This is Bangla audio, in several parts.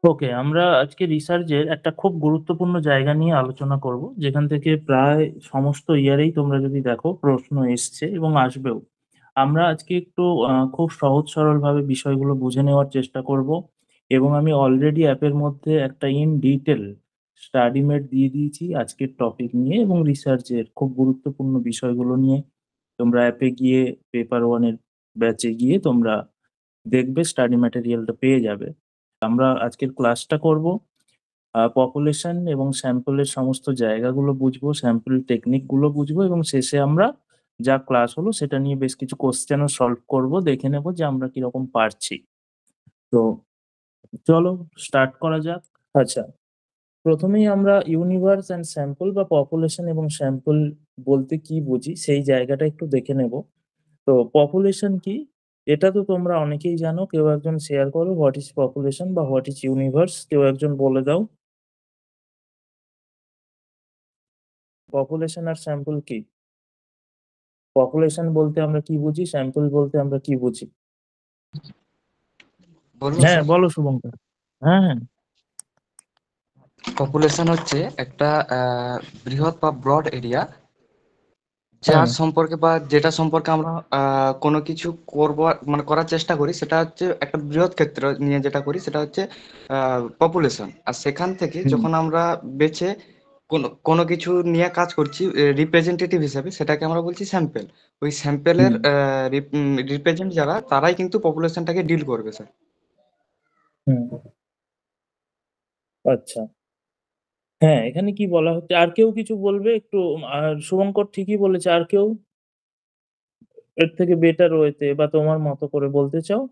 ওকে, আমরা আজকে রিসার্চের একটা খুব গুরুত্বপূর্ণ জায়গা নিয়ে আলোচনা করব, যেখান থেকে প্রায় সমস্ত ইয়ারেই তোমরা যদি দেখো প্রশ্ন এসছে এবং আসবেও। আমরা আজকে একটু খুব সহজ সরলভাবে বিষয়গুলো বুঝে নেওয়ার চেষ্টা করব, এবং আমি অলরেডি অ্যাপের মধ্যে একটা ইন ডিটেল স্টাডি মেট দিয়ে দিয়েছি আজকের টপিক নিয়ে এবং রিসার্চের খুব গুরুত্বপূর্ণ বিষয়গুলো নিয়ে। তোমরা অ্যাপে গিয়ে পেপার ওয়ানের ব্যাচে গিয়ে তোমরা দেখবে, স্টাডি ম্যাটেরিয়ালটা পেয়ে যাবে। আমরা আজকের ক্লাসটা করব পপুলেশন এবং স্যাম্পলের সমস্ত জায়গাগুলো বুঝবো, স্যাম্পল টেকনিক গুলো বুঝবো, এবং শেষে আমরা যা ক্লাস হলো সেটা নিয়ে বেশ কিছু কোশ্চেনও সলভ করব, দেখে নেব যে আমরা কিরকম পারছি। তো চলো স্টার্ট করা যাক। আচ্ছা, প্রথমেই আমরা ইউনিভার্স অ্যান্ড স্যাম্পল বা পপুলেশন এবং স্যাম্পল বলতে কি বুঝি সেই জায়গাটা একটু দেখে নেব। তো পপুলেশন কি, এটা তো তোমরা অনেকেই জানো। কেউ একজন শেয়ার করো, হোয়াট ইজ পপুলেশন বা হোয়াট ইজ ইউনিভার্স, কেউ একজন বলে দাও। পপুলেশন আর স্যাম্পল কি? পপুলেশন বলতে আমরা কি বুঝি, স্যাম্পল বলতে আমরা কি বুঝি? বলবো হ্যাঁ স্যার। বলো শুভঙ্কর। হ্যাঁ হ্যাঁ। পপুলেশন হচ্ছে একটা বৃহৎ বা ব্রড এরিয়া হ্যাঁ যার সম্পর্কে বা যেটা সম্পর্কে আমরা কোনো কিছু করব, মানে করার চেষ্টা করি, সেটা হচ্ছে একটা বৃহৎ ক্ষেত্র নিয়ে যেটা করি সেটা হচ্ছে পপুলেশন। আর সেখান থেকে হুম যখন আমরা বেছে কোনো কোনো কিছু নিয়ে কাজ করছি রিপ্রেজেন্টেটিভ হিসেবে, সেটাকে আমরা বলছি স্যাম্পেল। ওই স্যাম্পেলের হুম। রিপ্রেজেন্ট যারা, তারাই কিন্তু পপুলেশনটাকে ডিল করবে স্যার। হুম। আচ্ছা, হ্যাঁ এখানে কি বলা হচ্ছে, আর কেউ কিছু বলবে একটু? আর শুভঙ্কর ঠিকই বলেছে, আর কেউ এর থেকে বেটার ওয়েতে বা তোমার মতো করে বলতে চাও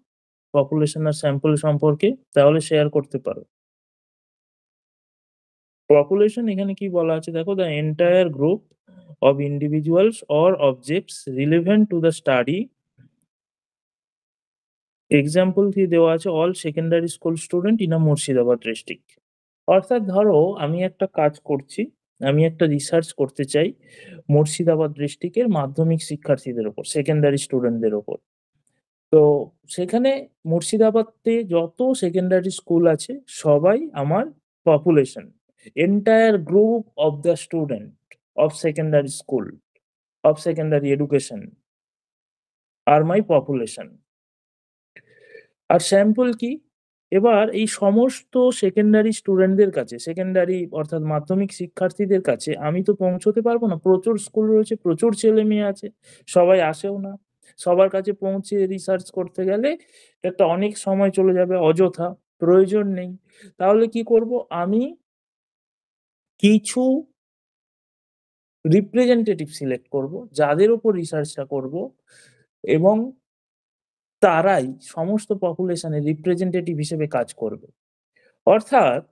পপুলেশন আর স্যাম্পল সম্পর্কে, তাহলে শেয়ার করতে পারো। পপুলেশন এখানে কি বলা আছে দেখো, the entire group of individuals or objects relevant to the study. Example কি দেওয়া আছে, all secondary school student in a Murshidabad district. অর্থাৎ ধরো আমি একটা কাজ করছি, আমি একটা রিসার্চ করতে চাই মুর্শিদাবাদ ডিস্ট্রিক্টের মাধ্যমিক শিক্ষার্থীদের ওপর, সেকেন্ডারি স্টুডেন্টদের ওপর। তো সেখানে মুর্শিদাবাদে যত সেকেন্ডারি স্কুল আছে সবাই আমার population. Entire group of the student of secondary school, of secondary education আর মাই পপুলেশন। আর স্যাম্পল কি, এবার এই সমস্ত সেকেন্ডারি স্টুডেন্টদের কাছে, সেকেন্ডারি অর্থাৎ মাধ্যমিক শিক্ষার্থীদের কাছে আমি তো পৌঁছতে পারবো না, প্রচুর স্কুল রয়েছে, প্রচুর ছেলে মেয়ে আছে, সবাই আসেও না। সবার কাছে পৌঁছে রিসার্চ করতে গেলে একটা অনেক সময় চলে যাবে অযথা, প্রয়োজন নেই। তাহলে কি করব আমি, কিছু রিপ্রেজেন্টেটিভ সিলেক্ট করব যাদের উপর রিসার্চটা করব, এবং তারাই সমস্ত পপুলেশনের রিপ্রেজেন্টেটিভ হিসেবে কাজ করবে। অর্থাৎ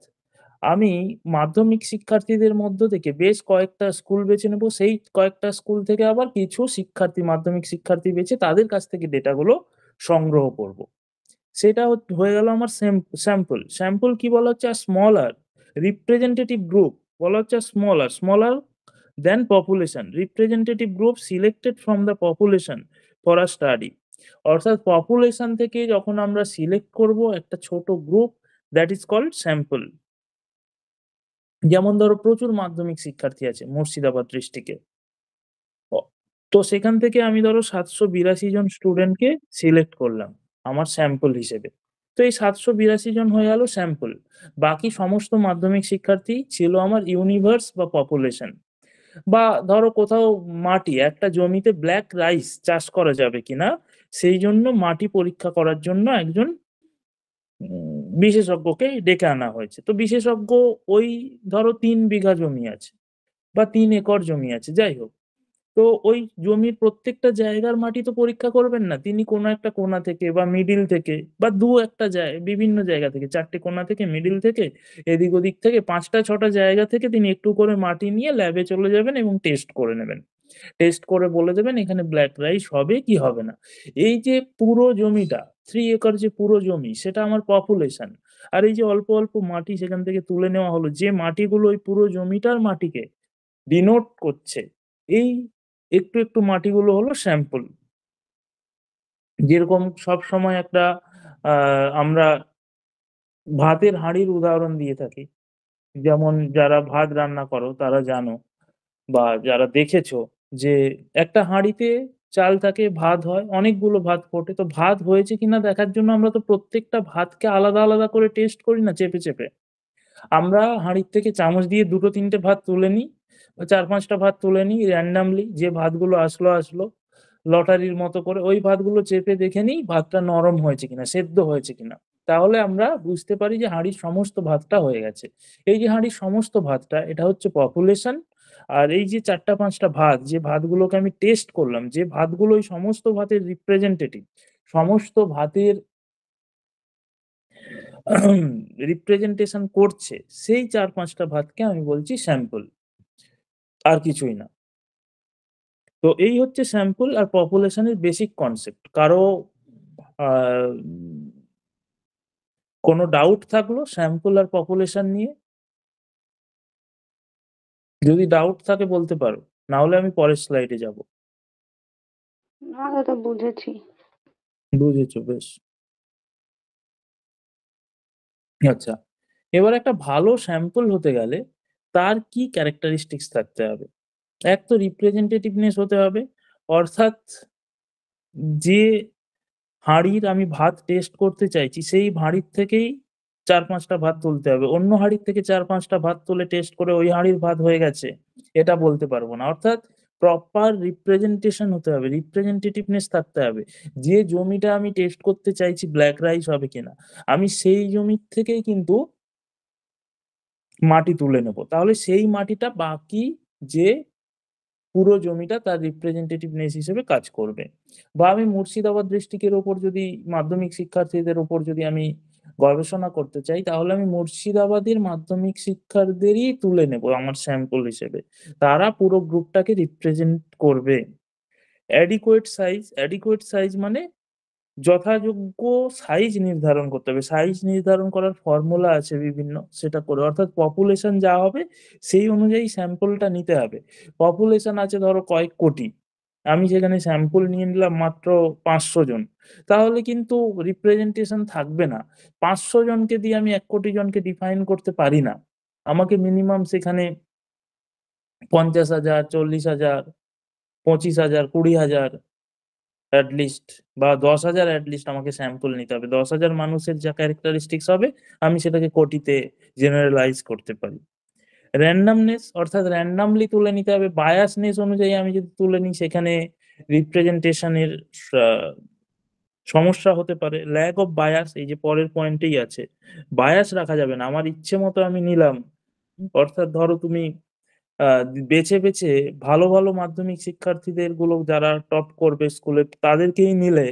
আমি মাধ্যমিক শিক্ষার্থীদের মধ্য থেকে বেশ কয়েকটা স্কুল বেছে নেব, সেই কয়েকটা স্কুল থেকে আবার কিছু শিক্ষার্থী, মাধ্যমিক শিক্ষার্থী বেছে তাদের কাছ থেকে ডেটাগুলো সংগ্রহ করব। সেটা হয়ে গেল আমার স্যাম্পল। স্যাম্পল কি বলা হচ্ছে, স্মলার রিপ্রেজেন্টেটিভ গ্রুপ, বলা হচ্ছে smaller than population, representative group selected from the population for a study. অর্থাৎ পপুলেশন থেকে যখন আমরা সিলেক্ট করব একটা ছোট গ্রুপ, দ্যাট ইজ কল্ড স্যাম্পল। যেমন ধরো প্রচুর মাধ্যমিক শিক্ষার্থী আছে মুর্শিদাবাদ ডিস্ট্রিক্টে, তো সেখান থেকে আমি ধরো 782 জন স্টুডেন্টকে সিলেক্ট করলাম আমার স্যাম্পল হিসেবে। তো এই 782 জন হয়ে গেল স্যাম্পল। বাকি সমস্ত মাধ্যমিক শিক্ষার্থী ছিল আমার ইউনিভার্স বা পপুলেশন। বা ধরো কোথাও মাটি, একটা জমিতে ব্ল্যাক রাইস চাষ করা যাবে কিনা সেই জন্য মাটি পরীক্ষা করার জন্য একজন বিশেষজ্ঞকে ডেকে আনা হয়েছে। তো বিশেষজ্ঞ ওই ধরো 3 বিঘা জমি আছে বা 3 একর জমি আছে, যাই হোক। তো ওই জমির প্রত্যেকটা জায়গার মাটি তো পরীক্ষা করবেন না, তিনি কোনো একটা কোণা থেকে বা মিডিল থেকে বা একটা জায়গা, বিভিন্ন জায়গা থেকে, 4টে কোণা থেকে, মিডিল থেকে, এদিক ওদিক থেকে, 5টা 6টা জায়গা থেকে তিনি একটু করে মাটি নিয়ে ল্যাবে চলে যাবেন এবং টেস্ট করে নেবেন। টেস্ট করে বলে দেবেন এখানে ব্ল্যাক রাইস হবে কি হবে না। এই যে পুরো জমিটা, 3 একর যে পুরো জমি, সেটা আমার পপুলেশন। আর এই যে অল্প অল্প মাটি সেখান থেকে তুলে নেওয়া হলো, যে মাটিগুলো ওই পুরো জমিটার মাটিকে ডিনোট করছে, এই একটু একটু মাটিগুলো হলো স্যাম্পল। যেরকম সব সময় একটা আমরা ভাতের হাঁড়ির উদাহরণ দিয়ে থাকি। যেমন যারা ভাত রান্না করো তারা জানো বা যারা দেখেছো যে একটা হাঁড়িতে চাল থাকে, ভাত হয়, অনেকগুলো ভাত ফোটে। তো ভাত হয়েছে কিনা দেখার জন্য আমরা তো প্রত্যেকটা ভাতকে আলাদা, আলাদা করে টেস্ট করি না চেপে, চেপে। আমরা হাঁড়ির থেকে চামচ দিয়ে ২ টো ৩ টে ভাত তুলে নিই বা ৪-৫ টা ভাত তুলে নিই randomly, যে ভাতগুলো আসলো, লটারির মতো করে ওই ভাতগুলো চেপে দেখে নিই ভাতটা নরম হয়েছে কিনা, সেদ্ধ হয়েছে কিনা। তাহলে আমরা বুঝতে পারি যে হাঁড়ির সমস্ত ভাতটা হয়ে গেছে। এই যে হাঁড়ির সমস্ত ভাতটা, এটা হচ্ছে পপুলেশন। আর এই যে ৪ টা ৫ টা ভাত, যে ভাতগুলোকে আমি টেস্ট করলাম, যে ভাতগুলো ওই সমস্ত ভাতের রিপ্রেজেন্টেটিভ, সমস্ত ভাতের রিপ্রেজেন্টেশন করছে, সেই ৪-৫ টা ভাতকে আমি বলছি স্যাম্পল। আর কিছুই না। তো এই হচ্ছে স্যাম্পল আর পপুলেশন এর বেসিক কনসেপ্ট। কারো আ কোনো ডাউট থাকলো স্যাম্পল আর পপুলেশন নিয়ে? যদি ডাউট থাকে বলতে পারো। না হলে আমি পরের স্লাইডে যাব। না দাদা, বুঝেছি। বুঝেছো, বেশ। আচ্ছা। এবার একটা ভালো স্যাম্পল হতে গেলে তার কি ক্যারেক্টারিস্টিক্স থাকতে হবে? এক তো রিপ্রেজেন্টেটিভনেস হতে হবে। অর্থাৎ যে হাঁড়ির আমি ভাত টেস্ট করতে চাইছি, সেই হাঁড়ির থেকেই ৪-৫ টা ভাত তুলতে হবে। অন্য হাঁড়ির থেকে ৪-৫ টা ভাত তুলে টেস্ট করে ওই হাঁড়ির ভাত হয়ে গেছে, এটা বলতে পারব না। অর্থাৎ প্রপার রিপ্রেজেন্টেশন হতে হবে, রিপ্রেজেন্টেটিভনেস থাকতে হবে। যে জমিটা আমি টেস্ট করতে চাইছি ব্লাক রাইস হবে কিনা, আমি সেই জমির থেকেই কিন্তু মাটি তুলে নেব। তাহলে সেই মাটিটা বাকি যে পুরো জমিটা তার রিপ্রেজেন্টেটিভনেস হিসেবে কাজ করবে। বা আমি মুর্শিদাবাদ ডিস্ট্রিক্টের উপর যদি মাধ্যমিক শিক্ষার্থীদের উপর যদি আমি গবেষণা করতে চাই, তাহলে আমি মুর্শিদাবাদের মাধ্যমিক শিক্ষার্থীদেরই তুলে নেব আমার স্যাম্পল হিসেবে। তারা পুরো গ্রুপটাকে রিপ্রেজেন্ট করবে। অ্যাডিকুয়েট সাইজ মানে যথাযোগ্য সাইজ নির্ধারণ করতে হবে। সাইজ নির্ধারণ করার ফর্মুলা আছে বিভিন্ন, সেটা করে। অর্থাৎ পপুলেশন যা হবে সেই অনুযায়ী স্যাম্পলটা নিতে হবে। পপুলেশন আছে ধরো কয়েক কোটি। আমি সেখানে স্যাম্পল নিয়ে নিলাম মাত্র ৫০০ জন। তাহলে কিন্তু রিপ্রেজেন্টেশন থাকবে না। ৫০০ জনকে দিয়ে আমি ১ কোটি জনকে ডিফাইন করতে পারি না। আমাকে মিনিমাম সেখানে ৫০,০০০, ৪০,০০০, ২৫,০০০, ২০,০০০ এট লিস্ট বা ১০,০০০ এট লিস্ট আমাকে স্যাম্পল নিতে হবে। ১০,০০০ মানুষের যা ক্যারেক্টারিস্টিক্স হবে আমি সেটাকে কোটিতে জেনারেলাইজ করতে পারি। র‍্যান্ডমনেস অর্থাৎ র‍্যান্ডমলি তুলে নিতে হবে। বায়াসনেস অনুযায়ী আমি যদি তুলে নিই সেখানে রিপ্রেজেন্টেশন এর আ সমস্যা হতে পারে। ল্যাক অফ বায়াস, এই যে পরের পয়েন্টেই আছে। বায়াস রাখা যাবে না। আমার ইচ্ছে মতো আমি নিলাম। অর্থাৎ ধরো তুমি আ বেছে, বেছে ভালো, ভালো মাধ্যমিক শিক্ষার্থীদের গুলো যারা টপ করবে স্কুলে তাদেরকেই নিলে,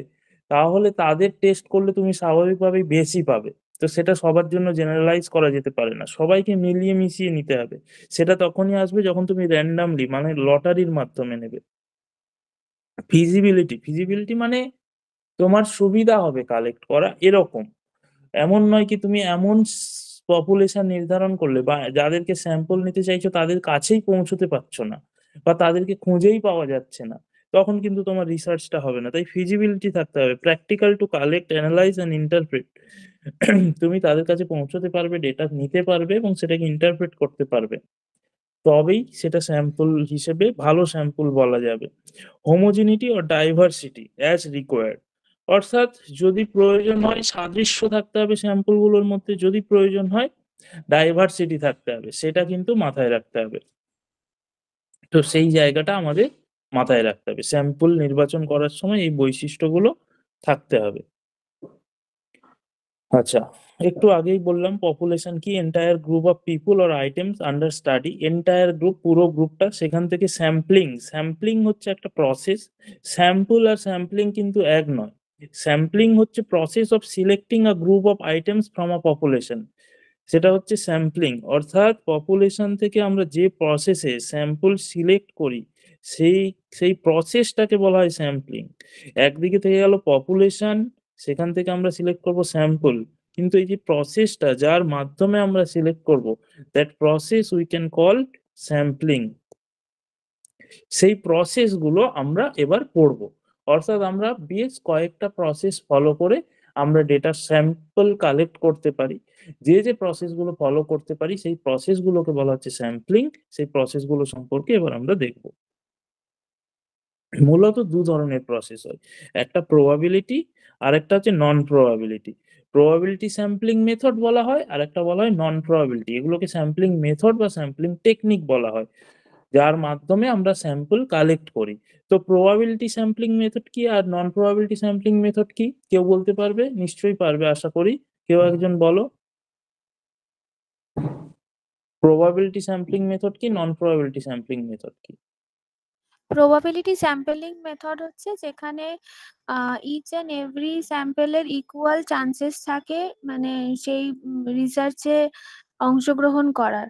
তাহলে তাদের টেস্ট করলে তুমি স্বাভাবিকভাবেই বেশি পাবে। তো সেটা সবার জন্য জেনারেলাইজ করা যেতে পারে না। সবাইকে মিলিয়ে মিশিয়ে নিতে হবে। সেটা তখনই আসবে যখন তুমি randomly মানে লটারির মাধ্যমে নেবে। ফিজিবিলিটি মানে তোমার সুবিধা হবে কালেক্ট করা এরকম। এমন নয় কি তুমি এমন পপুলেশন নির্ধারণ করলে বা যাদেরকে স্যাম্পল নিতে চাইছো তাদের কাছেই পৌঁছতে পারছো না বা তাদেরকে খুঁজেই পাওয়া যাচ্ছে না। তখন কিন্তু তোমার রিসার্চটা হবে না। তাই ফিজিবিলিটি থাকতে হবে। Practical to collect, analyse and interpret. তুমি তাদের কাছে পৌঁছতে পারবে, ডেটা নিতে পারবে এবং সেটাকে ইন্টারপ্রেট করতে পারবে। তবেই সেটা স্যাম্পল হিসেবে ভালো স্যাম্পল বলা যাবে। Homogeneity or diversity as required, অর্থাৎ যদি প্রয়োজন হয় সাদৃশ্য থাকতে হবে স্যাম্পল গুলোর মধ্যে, যদি প্রয়োজন হয় ডাইভার্সিটি থাকতে হবে। সেটা কিন্তু মাথায় রাখতে হবে। তো সেই জায়গাটা আমাদের মাথায় রাখতে হবে। স্যাম্পল নির্বাচন করার সময় এই বৈশিষ্ট্যগুলো থাকতে হবে। আচ্ছা, একটু আগেই বললাম পপুলেশন কি? Entire group of people or items under study. Entire group, পুরো গ্রুপটা। সেখান থেকে স্যাম্পলিং হচ্ছে একটা প্রসেস। স্যাম্পল আর স্যাম্পলিং কিন্তু এক নয়। স্যাম্পলিং হচ্ছে process of selecting a group of items from a population. সেটা হচ্ছে স্যাম্পলিং। অর্থাৎ পপুলেশন থেকে আমরা যে প্রসেসে স্যাম্পল সিলেক্ট করি সেই সেই প্রসেসটাকে বলা হয় স্যাম্পলিং। একদিকে থেকে গেল পপুলেশন, সেখান থেকে আমরা সিলেক্ট করব স্যাম্পল। কিন্তু এই যে প্রসেসটা যার মাধ্যমে আমরা সিলেক্ট করব, that process we can call sampling. সেই প্রসেস গুলো আমরা এবার পড়ব। অর্থাৎ আমরা বেশ কয়েকটা প্রসেস ফলো করে আমরা ডেটা স্যাম্পল কালেক্ট করতে পারি, যে যে প্রসেসগুলো ফলো করতে পারি সেই প্রসেসগুলোকে বলা হচ্ছে স্যাম্পলিং। সেই প্রসেসগুলো সম্পর্কে এবার আমরা দেখব। মূলত দু ধরনের প্রসেস হয়, একটা প্রবাবিলিটি আর একটা হচ্ছে নন প্রবাবিলিটি। প্রবাবিলিটি স্যাম্পলিং মেথড বলা হয় আর একটা বলা হয় নন প্রবাবিলিটি। এগুলোকে স্যাম্পলিং মেথড বা স্যাম্পলিং টেকনিক বলা হয়, যার মাধ্যমে আমরা স্যাম্পল কালেক্ট করি। তো প্রবাবিলিটি স্যাম্পলিং মেথড কি আর নন প্রবাবিলিটি স্যাম্পলিং মেথড কি, কেউ বলতে পারবে? নিশ্চয়ই পারবে আশা করি। কেউ একজন বলো, প্রবাবিলিটি স্যাম্পলিং মেথড কি, নন প্রবাবিলিটি স্যাম্পলিং মেথড কি? প্রবাবিলিটি স্যাম্পলিং মেথড হচ্ছে যেখানে ইচ অ্যান্ড এভরি স্যাম্পলের ইকুয়াল চান্সেস থাকে, মানে সেই রিসার্চে অংশগ্রহণ করার।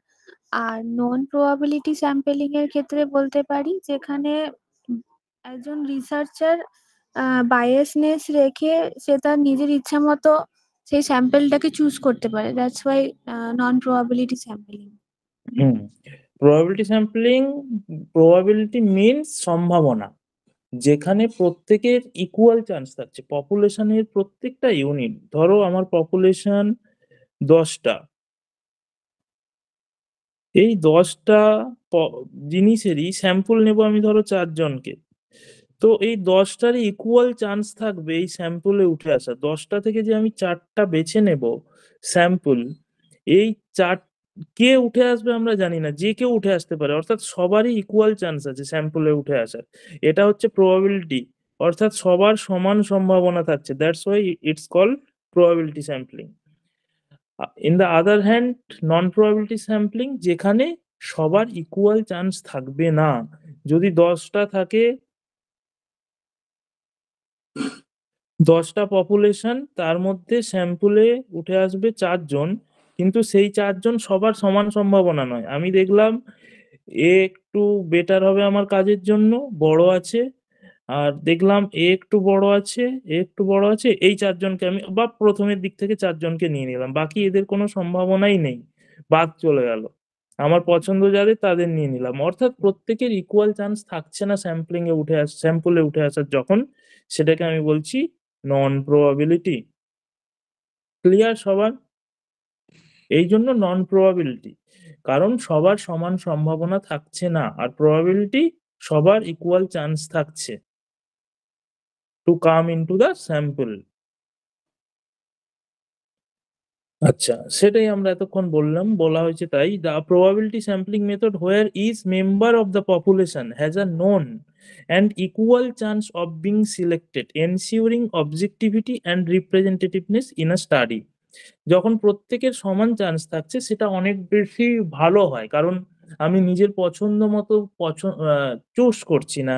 আর নন প্রবাবিলিটি স্যাম্পলিং এর ক্ষেত্রে বলতে পারি যেখানে একজন রিসার্চার বায়াসনেস রেখে সে তার নিজের ইচ্ছা মতো সেই স্যাম্পলটাকে চুজ করতে পারে। That's why non probability sampling. Hmm, probability sampling, probability means সম্ভাবনা, যেখানে প্রত্যেকের ইকুয়াল চান্স থাকছে। পপুলেশনের প্রত্যেকটা ইউনিট, ধরো আমার পপুলেশন 10টা, এই 10টা জিনিসেরই স্যাম্পল নেব আমি ধরো 4জনকে। তো এই 10টারই ইকুয়াল চান্স থাকবে এই স্যাম্পলে উঠে আসা। 10টা থেকে যে আমি 4টা বেছে নেব স্যাম্পল, এই 4 কে উঠে আসবে আমরা জানি না, যে কেউ উঠে আসতে পারে, অর্থাৎ সবারই ইকুয়াল চান্স আছে স্যাম্পলে উঠে আসার। এটা হচ্ছে প্রবাবিলিটি, অর্থাৎ সবার সমান সম্ভাবনা থাকছে। That's why it's called probability sampling. In the other hand, non probability sampling, যেখানে সবার ইকুয়াল চান্স থাকবে না। যদি 10টা থাকে, 10টা পপুলেশন, তার মধ্যে স্যাম্পলে উঠে আসবে 4জন, কিন্তু সেই 4জন সবার সমান সম্ভাবনা নয়। আমি দেখলাম এ একটু বেটার হবে আমার কাজের জন্য, বড় আছে, আর দেখলাম এ একটু বড় আছে, এ একটু বড় আছে, এই 4জনকে আমি বা প্রথমের দিক থেকে 4জনকে নিয়ে নিলাম, বাকি এদের কোনো সম্ভাবনাই নেই, বাদ চলে গেল। আমার পছন্দ যাদের তাদের নিয়ে নিলাম। অর্থাৎ প্রত্যেকের ইকুয়াল চান্স থাকছে না স্যাম্পলিং এ উঠে স্যাম্পলে উঠে আসার, যখন সেটাকে আমি বলছি নন প্রবাবিলিটি। ক্লিয়ার সবার? এই জন্য নন প্রবাবিলিটি, কারণ সবার সমান সম্ভাবনা থাকছে না, আর প্রবাবিলিটি সবার ইকুয়াল চান্স থাকছে to come into the sample. আচ্ছা, সেটাই আমরা এতক্ষণ বললাম, বলা হয়েছে তাই। The probability sampling method where is member of the population has a known and equal chance of being selected, ensuring objectivity and representativeness in a study. যখন প্রত্যেকের সমান চান্স থাকছে সেটা অনেক বেশি ভালো হয়, কারণ আমি নিজের পছন্দ মতো চুজ করছি না।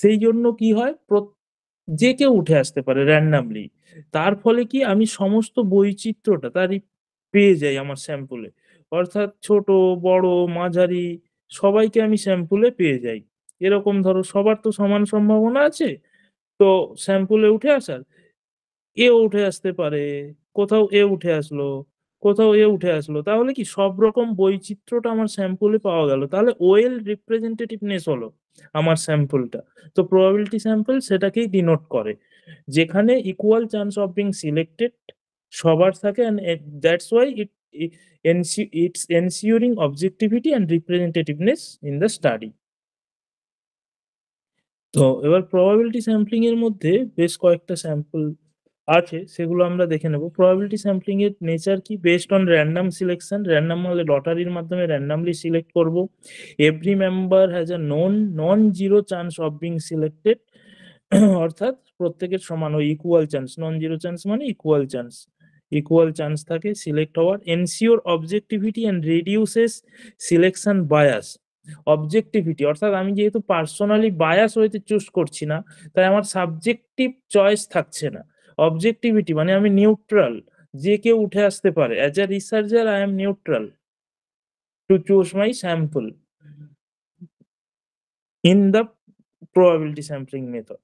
সেই জন্য কি হয়, যে কেউ উঠে আসতে পারে র্যান্ডামলি। তার ফলে কি আমি সমস্ত বৈচিত্র্যটা তারই পেয়ে যাই আমার স্যাম্পলে, অর্থাৎ ছোট বড় মাঝারি সবাইকে আমি স্যাম্পলে পেয়ে যাই। এরকম ধরো সবার তো সমান সম্ভাবনা আছে, তো স্যাম্পলে উঠে আসার, এ উঠে আসতে পারে, কোথাও এ উঠে আসলো, কোথাও এ উঠে আসলো, তাহলে কি সব রকম বৈচিত্র্যটা আমার স্যাম্পলে পাওয়া গেল, তাহলে ওয়েল রিপ্রেজেন্টেটিভনেস হলো আমার স্যাম্পলটা। তো প্রবাবিলিটি স্যাম্পল সেটাকেই ডিনোট করে, যেখানে equal chance of being selected সবার থাকে, and that's why it's ensuring objectivity and representativeness in the study. তো এবার প্রবাবিলিটি স্যাম্পলিং এর মধ্যে বেশ কয়েকটা স্যাম্পল আছে, সেগুলো আমরা দেখে নেব। প্রবাবিলিটি স্যাম্পলিং এর নেচার কি? Based on random selection, random হলে লটারির মাধ্যমে র্যান্ডমলি সিলেক্ট করব। Every member has a non zero chance of being selected, অর্থাৎ প্রত্যেকের সমান ওই equal chance, non zero chance মানে ইকুয়াল চান্স থাকে সিলেক্ট হওয়ার। Ensure objectivity and reduces selection bias. Objectivity অর্থাৎ আমি যেহেতু পার্সোনালি বায়াস হইতে চুজ করছি না, তাই আমার সাবজেক্টিভ চয়েস থাকছে না। অবজেক্টিভিটি মানে আমি নিউট্রাল, যে কেউ উঠে আসতে পারে। As a researcher I am neutral to choose my sample in the probability sampling method.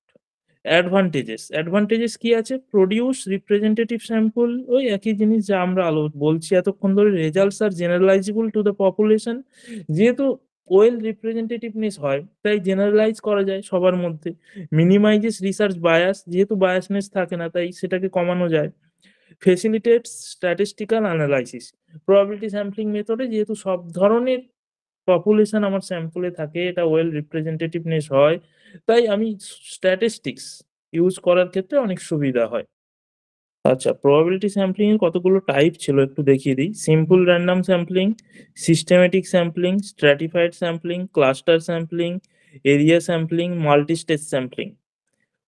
Advantages কি আছে? প্রডিউস রিপ্রেজেন্টেটিভ স্যাম্পল, ওই একই জিনিস যা আমরা বলছি এতক্ষণ ধরে। Results are generalizable to the population, যেহেতু ওয়েল রিপ্রেজেন্টেটিভনেস হয়, তাই জেনারেলাইজ করা যায় সবার মধ্যে। মিনিমাইজেস রিসার্চ বায়াস, যেহেতু বায়াসনেস থাকে না তাই সেটাকে কমানো যায়। Facilitates statistical analysis, probability sampling মেথডে যেহেতু সব ধরনের পপুলেশন আমার স্যাম্পলে থাকে, এটা ওয়েল রিপ্রেজেন্টেটিভনেস হয়, তাই আমি স্ট্যাটিস্টিক্স ইউজ করার ক্ষেত্রে অনেক সুবিধা হয়। আচ্ছা, প্রবাবিলিটি স্যাম্পলিং এর কতগুলো টাইপ ছিল একটু দেখিয়ে দিই। Simple random sampling, systematic sampling, stratified sampling, cluster sampling, area sampling, multi stage sampling.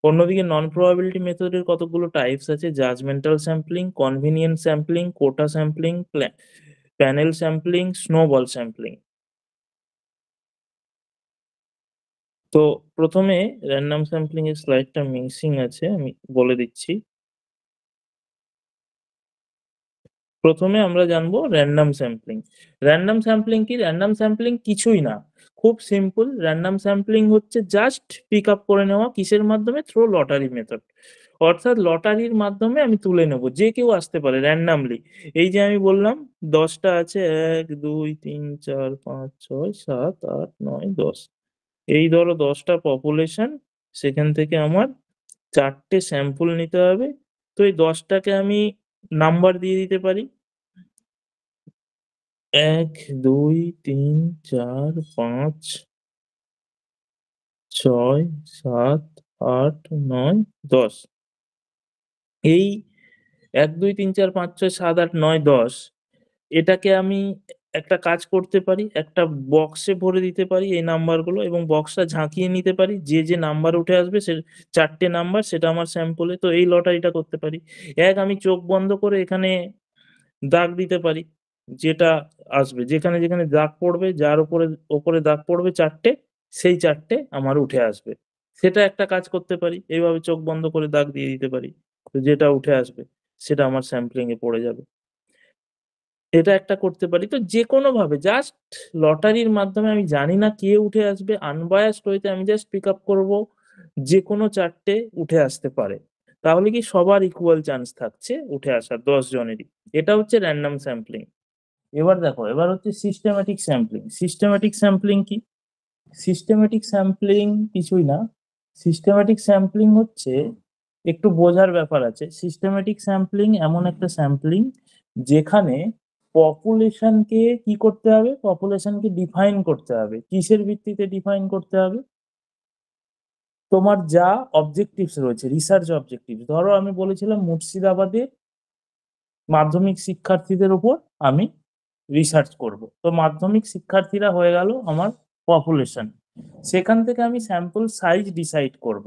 অন্যদিকে নন প্রবাবিলিটি মেথডের কতগুলো টাইপস আছে: judgmental sampling, convenient sampling, quota sampling, panel sampling, snowball sampling. তো প্রথমে র্যান্ডম স্যাম্পলিং এর স্লাইডটা মিসিং আছে, আমি বলে দিচ্ছি। প্রথমে আমরা জানবো র্যান্ডম স্যাম্পলিং। র্যান্ডম স্যাম্পলিং কি? র্যান্ডম স্যাম্পলিং কিছুই না, খুব সিম্পল। র্যান্ডম স্যাম্পলিং হচ্ছে জাস্ট পিক আপ করে নেওয়া কিসের মাধ্যমে? Through lottery method. অর্থাৎ লটারির মাধ্যমে আমি তুলে নেব, যে কেউ আসতে পারে র্যান্ডামলি। এই যে আমি বললাম 10টা আছে, 1 2 3 4 5 6 7 8 9 10, এই ধরো 10টা পপুলেশন, সেখান থেকে আমার 4টে স্যাম্পল নিতে হবে। তো এই 10টাকে আমি নাম্বার দিয়ে দিতে পারি, 1 2 3 4 5 6 7 8 9 10। এই 1 2 3 4 5 6 7 8 9 10, এটাকে আমি একটা কাজ করতে পারি, একটা বক্সে ভরে দিতে পারি এই নাম্বারগুলো, এবং বক্সটা ঝাঁকিয়ে নিতে পারি। যে যে নাম্বার উঠে আসবে, সে 4টে নাম্বার, সেটা আমার স্যাম্পলে। তো এই লটারিটা করতে পারি। আমি চোখ বন্ধ করে এখানে দাগ দিতে পারি, যেটা আসবে, যেখানে যেখানে দাগ পড়বে, যার ওপরে দাগ পড়বে 4টে, সেই 4টে আমার উঠে আসবে। সেটা একটা কাজ করতে পারি, এইভাবে চোখ বন্ধ করে দাগ দিয়ে দিতে পারি। তো যেটা উঠে আসবে সেটা আমার স্যাম্পলিং এ পড়ে যাবে। এটা একটা করতে পারি। তো যেকোনোভাবে জাস্ট লটারির মাধ্যমে, আমি জানি না কে উঠে আসবে, আনবায়াসড ওয়েতে আমি জাস্ট পিক আপ করবো, যেকোনো 4টে উঠে আসতে পারে। তাহলে কি সবার ইকুয়াল চান্স থাকছে উঠে আসার, 10 জনেরই। এটা হচ্ছে র্যান্ডম স্যাম্পলিং। এবার দেখো, এবার হচ্ছে সিস্টেম্যাটিক স্যাম্পলিং। সিস্টেম্যাটিক স্যাম্পলিং কি? সিস্টেম্যাটিক স্যাম্পলিং কিছুই না। সিস্টেম্যাটিক স্যাম্পলিং হচ্ছে, একটু বোঝার ব্যাপার আছে। সিস্টেম্যাটিক স্যাম্পলিং এমন একটা স্যাম্পলিং যেখানে পপুলেশনকে কি করতে হবে? পপুলেশনকে ডিফাইন করতে হবে। কিসের ভিত্তিতে ডিফাইন করতে হবে? তোমার যা অবজেক্টিভস রয়েছে, রিসার্চ অবজেক্টিভ। ধরো আমি বলেছিলাম মুর্শিদাবাদে মাধ্যমিক শিক্ষার্থীদের উপর আমি রিসার্চ করব। তো মাধ্যমিক শিক্ষার্থীরা হয়ে গেল আমার পপুলেশন। সেখান থেকে আমি স্যাম্পল সাইজ ডিসাইড করব।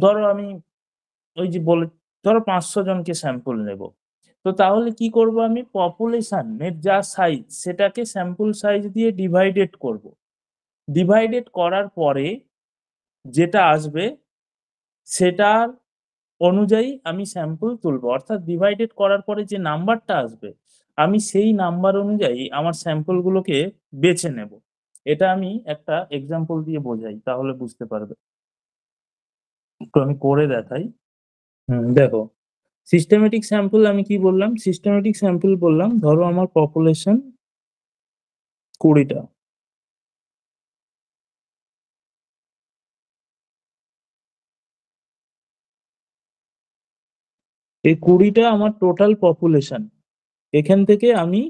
ধরো আমি ওই যে বলে, ধরো 500 জনকে স্যাম্পল নেব। তো তাহলে কি করব? আমি পপুলেশনের যা সাইজ, সেটাকে স্যাম্পল সাইজ দিয়ে ডিভাইডেড করব। ডিভাইডেড করার পরে যেটা আসবে, সেটার অনুযায়ী আমি স্যাম্পল তুলবো। অর্থাৎ ডিভাইডেড করার পরে যে নাম্বারটা আসবে, আমি সেই নাম্বার অনুযায়ী আমার স্যাম্পল গুলোকে বেছে নেব। এটা আমি একটা এক্সাম্পল দিয়ে বোঝাই, তাহলে বুঝতে পারবে। তো আমি করে দেখাই। দেখো, সিস্টেমেটিক স্যাম্পল আমি কি বললাম? সিস্টেমেটিক স্যাম্পল বললাম, ধরো আমার পপুলেশন 20টা। এই 20টা আমার টোটাল পপুলেশন। এখান থেকে আমি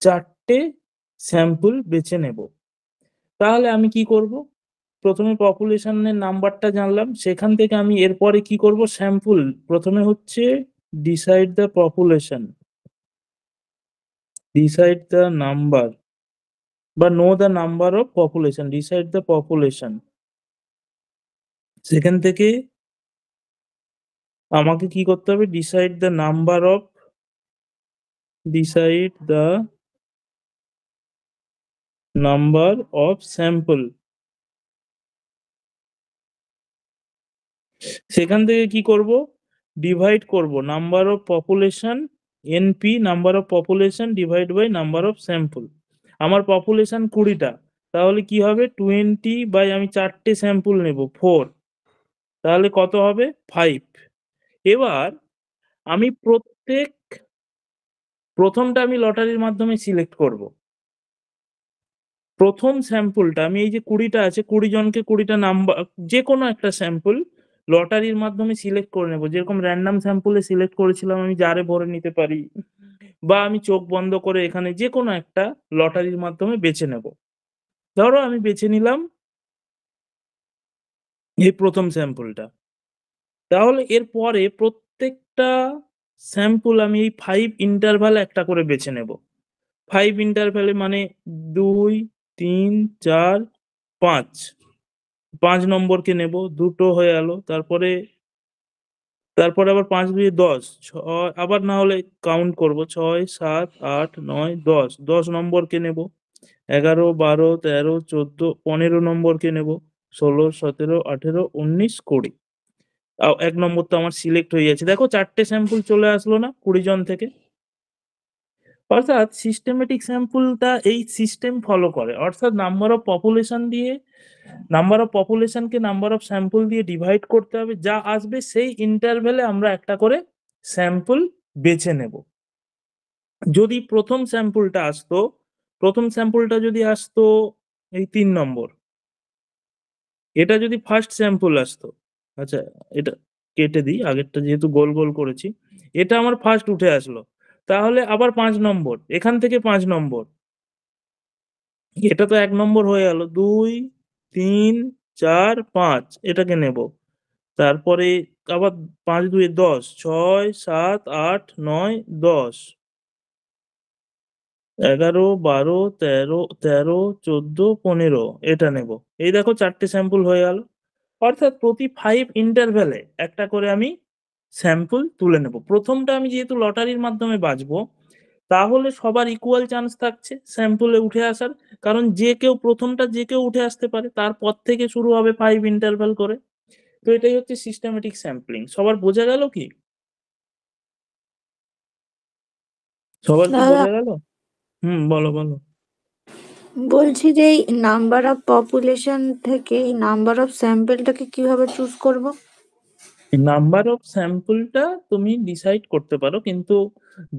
4টে স্যাম্পল বেছে নেব। তাহলে আমি কি করব? প্রথমে পপুলেশনের নাম্বারটা জানলাম, সেখান থেকে আমি এরপরে কি করব? স্যাম্পল, প্রথমে হচ্ছে decide the population, decide the number, বা know the number of population, decide the population. সেখান থেকে আমাকে কি করতে হবে? Decide the number of, decide the number of sample. সেখান থেকে কি করব? ডিভাইড করব number of population, NP, number of population divide by number of sample. আমার পপুলেশন 20টা, তাহলে কি হবে? 20 বাই, আমি 4টে স্যাম্পল নেব, 4, তাহলে কত হবে? 5। এবার আমি প্রথমটা আমি লটারির মাধ্যমে সিলেক্ট করব। প্রথম স্যাম্পলটা আমি এই যে 20টা আছে 20 জনকে 20টা নাম্বার যে কোনো একটা স্যাম্পল লটারির মাধ্যমে সিলেক্ট করে নেব। যেরকম র‍্যান্ডম স্যাম্পলে সিলেক্ট করেছিলাম আমি জারে ভরে নিতে পারি বা আমি চোখ বন্ধ করে এখানে যেকোনো একটা লটারির মাধ্যমে বেছে নেব। ধরো আমি বেছে নিলাম এই প্রথম স্যাম্পলটা। তাহলে এরপরে প্রত্যেকটা স্যাম্পল আমি এই 5 ইন্টারভাল একটা করে বেছে নেব। 5 ইন্টারভ্যালে মানে 2, 3, 4, 5 5 নম্বরকে নেব, 2টো হয়ে গেল। তারপরে আবার 5 দুইয়ে 10 6 আবার না হলে কাউন্ট করব 6, 7, 8, 9, 10 10 নম্বরকে নেব। 11, 12, 13, 14, 15 নম্বরকে নেব। 16, 17, 18, 19, 20 1 নম্বর তো আমার সিলেক্ট হয়ে যাচ্ছে। দেখো 4টে স্যাম্পল চলে আসলো না 20 জন থেকে? অর্থাৎ সিস্টেমেটিক স্যাম্পলটা এই সিস্টেম ফলো করে। অর্থাৎ নাম্বার অফ পপুলেশনকে নাম্বার অফ স্যাম্পল দিয়ে ডিভাইড করতে হবে। যা আসবে সেই ইন্টারভ্যালে আমরা একটা করে স্যাম্পল বেছে নেব। যদি প্রথম স্যাম্পলটা যদি আসতো এই 3 নম্বর, এটা যদি ফার্স্ট স্যাম্পল আসতো, আচ্ছা এটা কেটে দিই, আগেরটা যেহেতু গোল গোল করেছি, এটা আমার ফার্স্ট উঠে আসলো, তাহলে আবার 5 নম্বর, এখান থেকে 5 নম্বর, এটা তো 1 নম্বর হয়ে গেল। 2, 3, 4, 5 এটাকে নেব। তারপরে আবার 5 দুয়ে 10, 6, 7, 8, 9, 10, 11, 12, 13, 14, 15 এটা নেব। এই দেখো 4টে স্যাম্পল হয়ে গেল। অর্থাৎ প্রতি 5 ইন্টারভ্যালে একটা করে আমি স্যাম্পল তুলে নেব। প্রথমটা আমি যেহেতু লটারির মাধ্যমে বাছবো, তাহলে সবার ইকুয়াল চান্স থাকছে স্যাম্পলে উঠে আসার। কারণ প্রথমটা যে কেউ উঠে আসতে পারে। তারপর থেকে শুরু হবে 5 ইন্টারভ্যাল করে। তো এটাই হচ্ছে সিস্টেমেটিক স্যাম্পলিং। সবার বোঝা গেল কি? সবার কি দাদা বোঝা গেল? বলো, বলো। বলছি যে এই নাম্বার অফ পপুলেশন থেকে এই নাম্বার অফ স্যাম্পলটাকে কিভাবে চুজ করব? নাম্বার অফ স্যাম্পলটা তুমি ডিসাইড করতে পারো, কিন্তু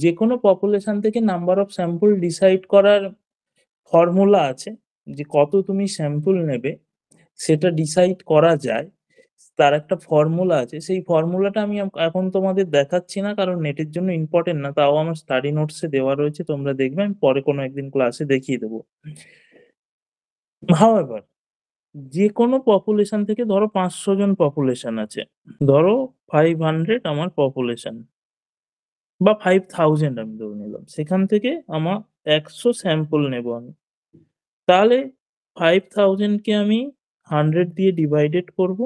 যেকোনো পপুলেশন থেকে নাম্বার অফ স্যাম্পল ডিসাইড করার ফর্মুলা আছে। যে কত তুমি স্যাম্পল নেবে সেটা ডিসাইড করা যায়। তার একটা ফর্মুলা আছে। সেই ফর্মুলাটা আমি এখন তোমাদের দেখাচ্ছি না, কারণ নেটের জন্য ইম্পর্টেন্ট না। তাও আমার স্টাডি নোটসে দেওয়া রয়েছে, তোমরা দেখবে। আমি পরে কোনো একদিন ক্লাসে দেখিয়ে দেবো। হাউএভার, যেকোনো পপুলেশন থেকে ধরো 500 জন পপুলেশন আছে, ধরো 500 আমার পপুলেশন বা 5000 আমি ধরে নিলাম, সেখান থেকে আমার 100 স্যাম্পল নেব আমি। তাহলে 5000 কে আমি 100 দিয়ে ডিভাইডেড করব,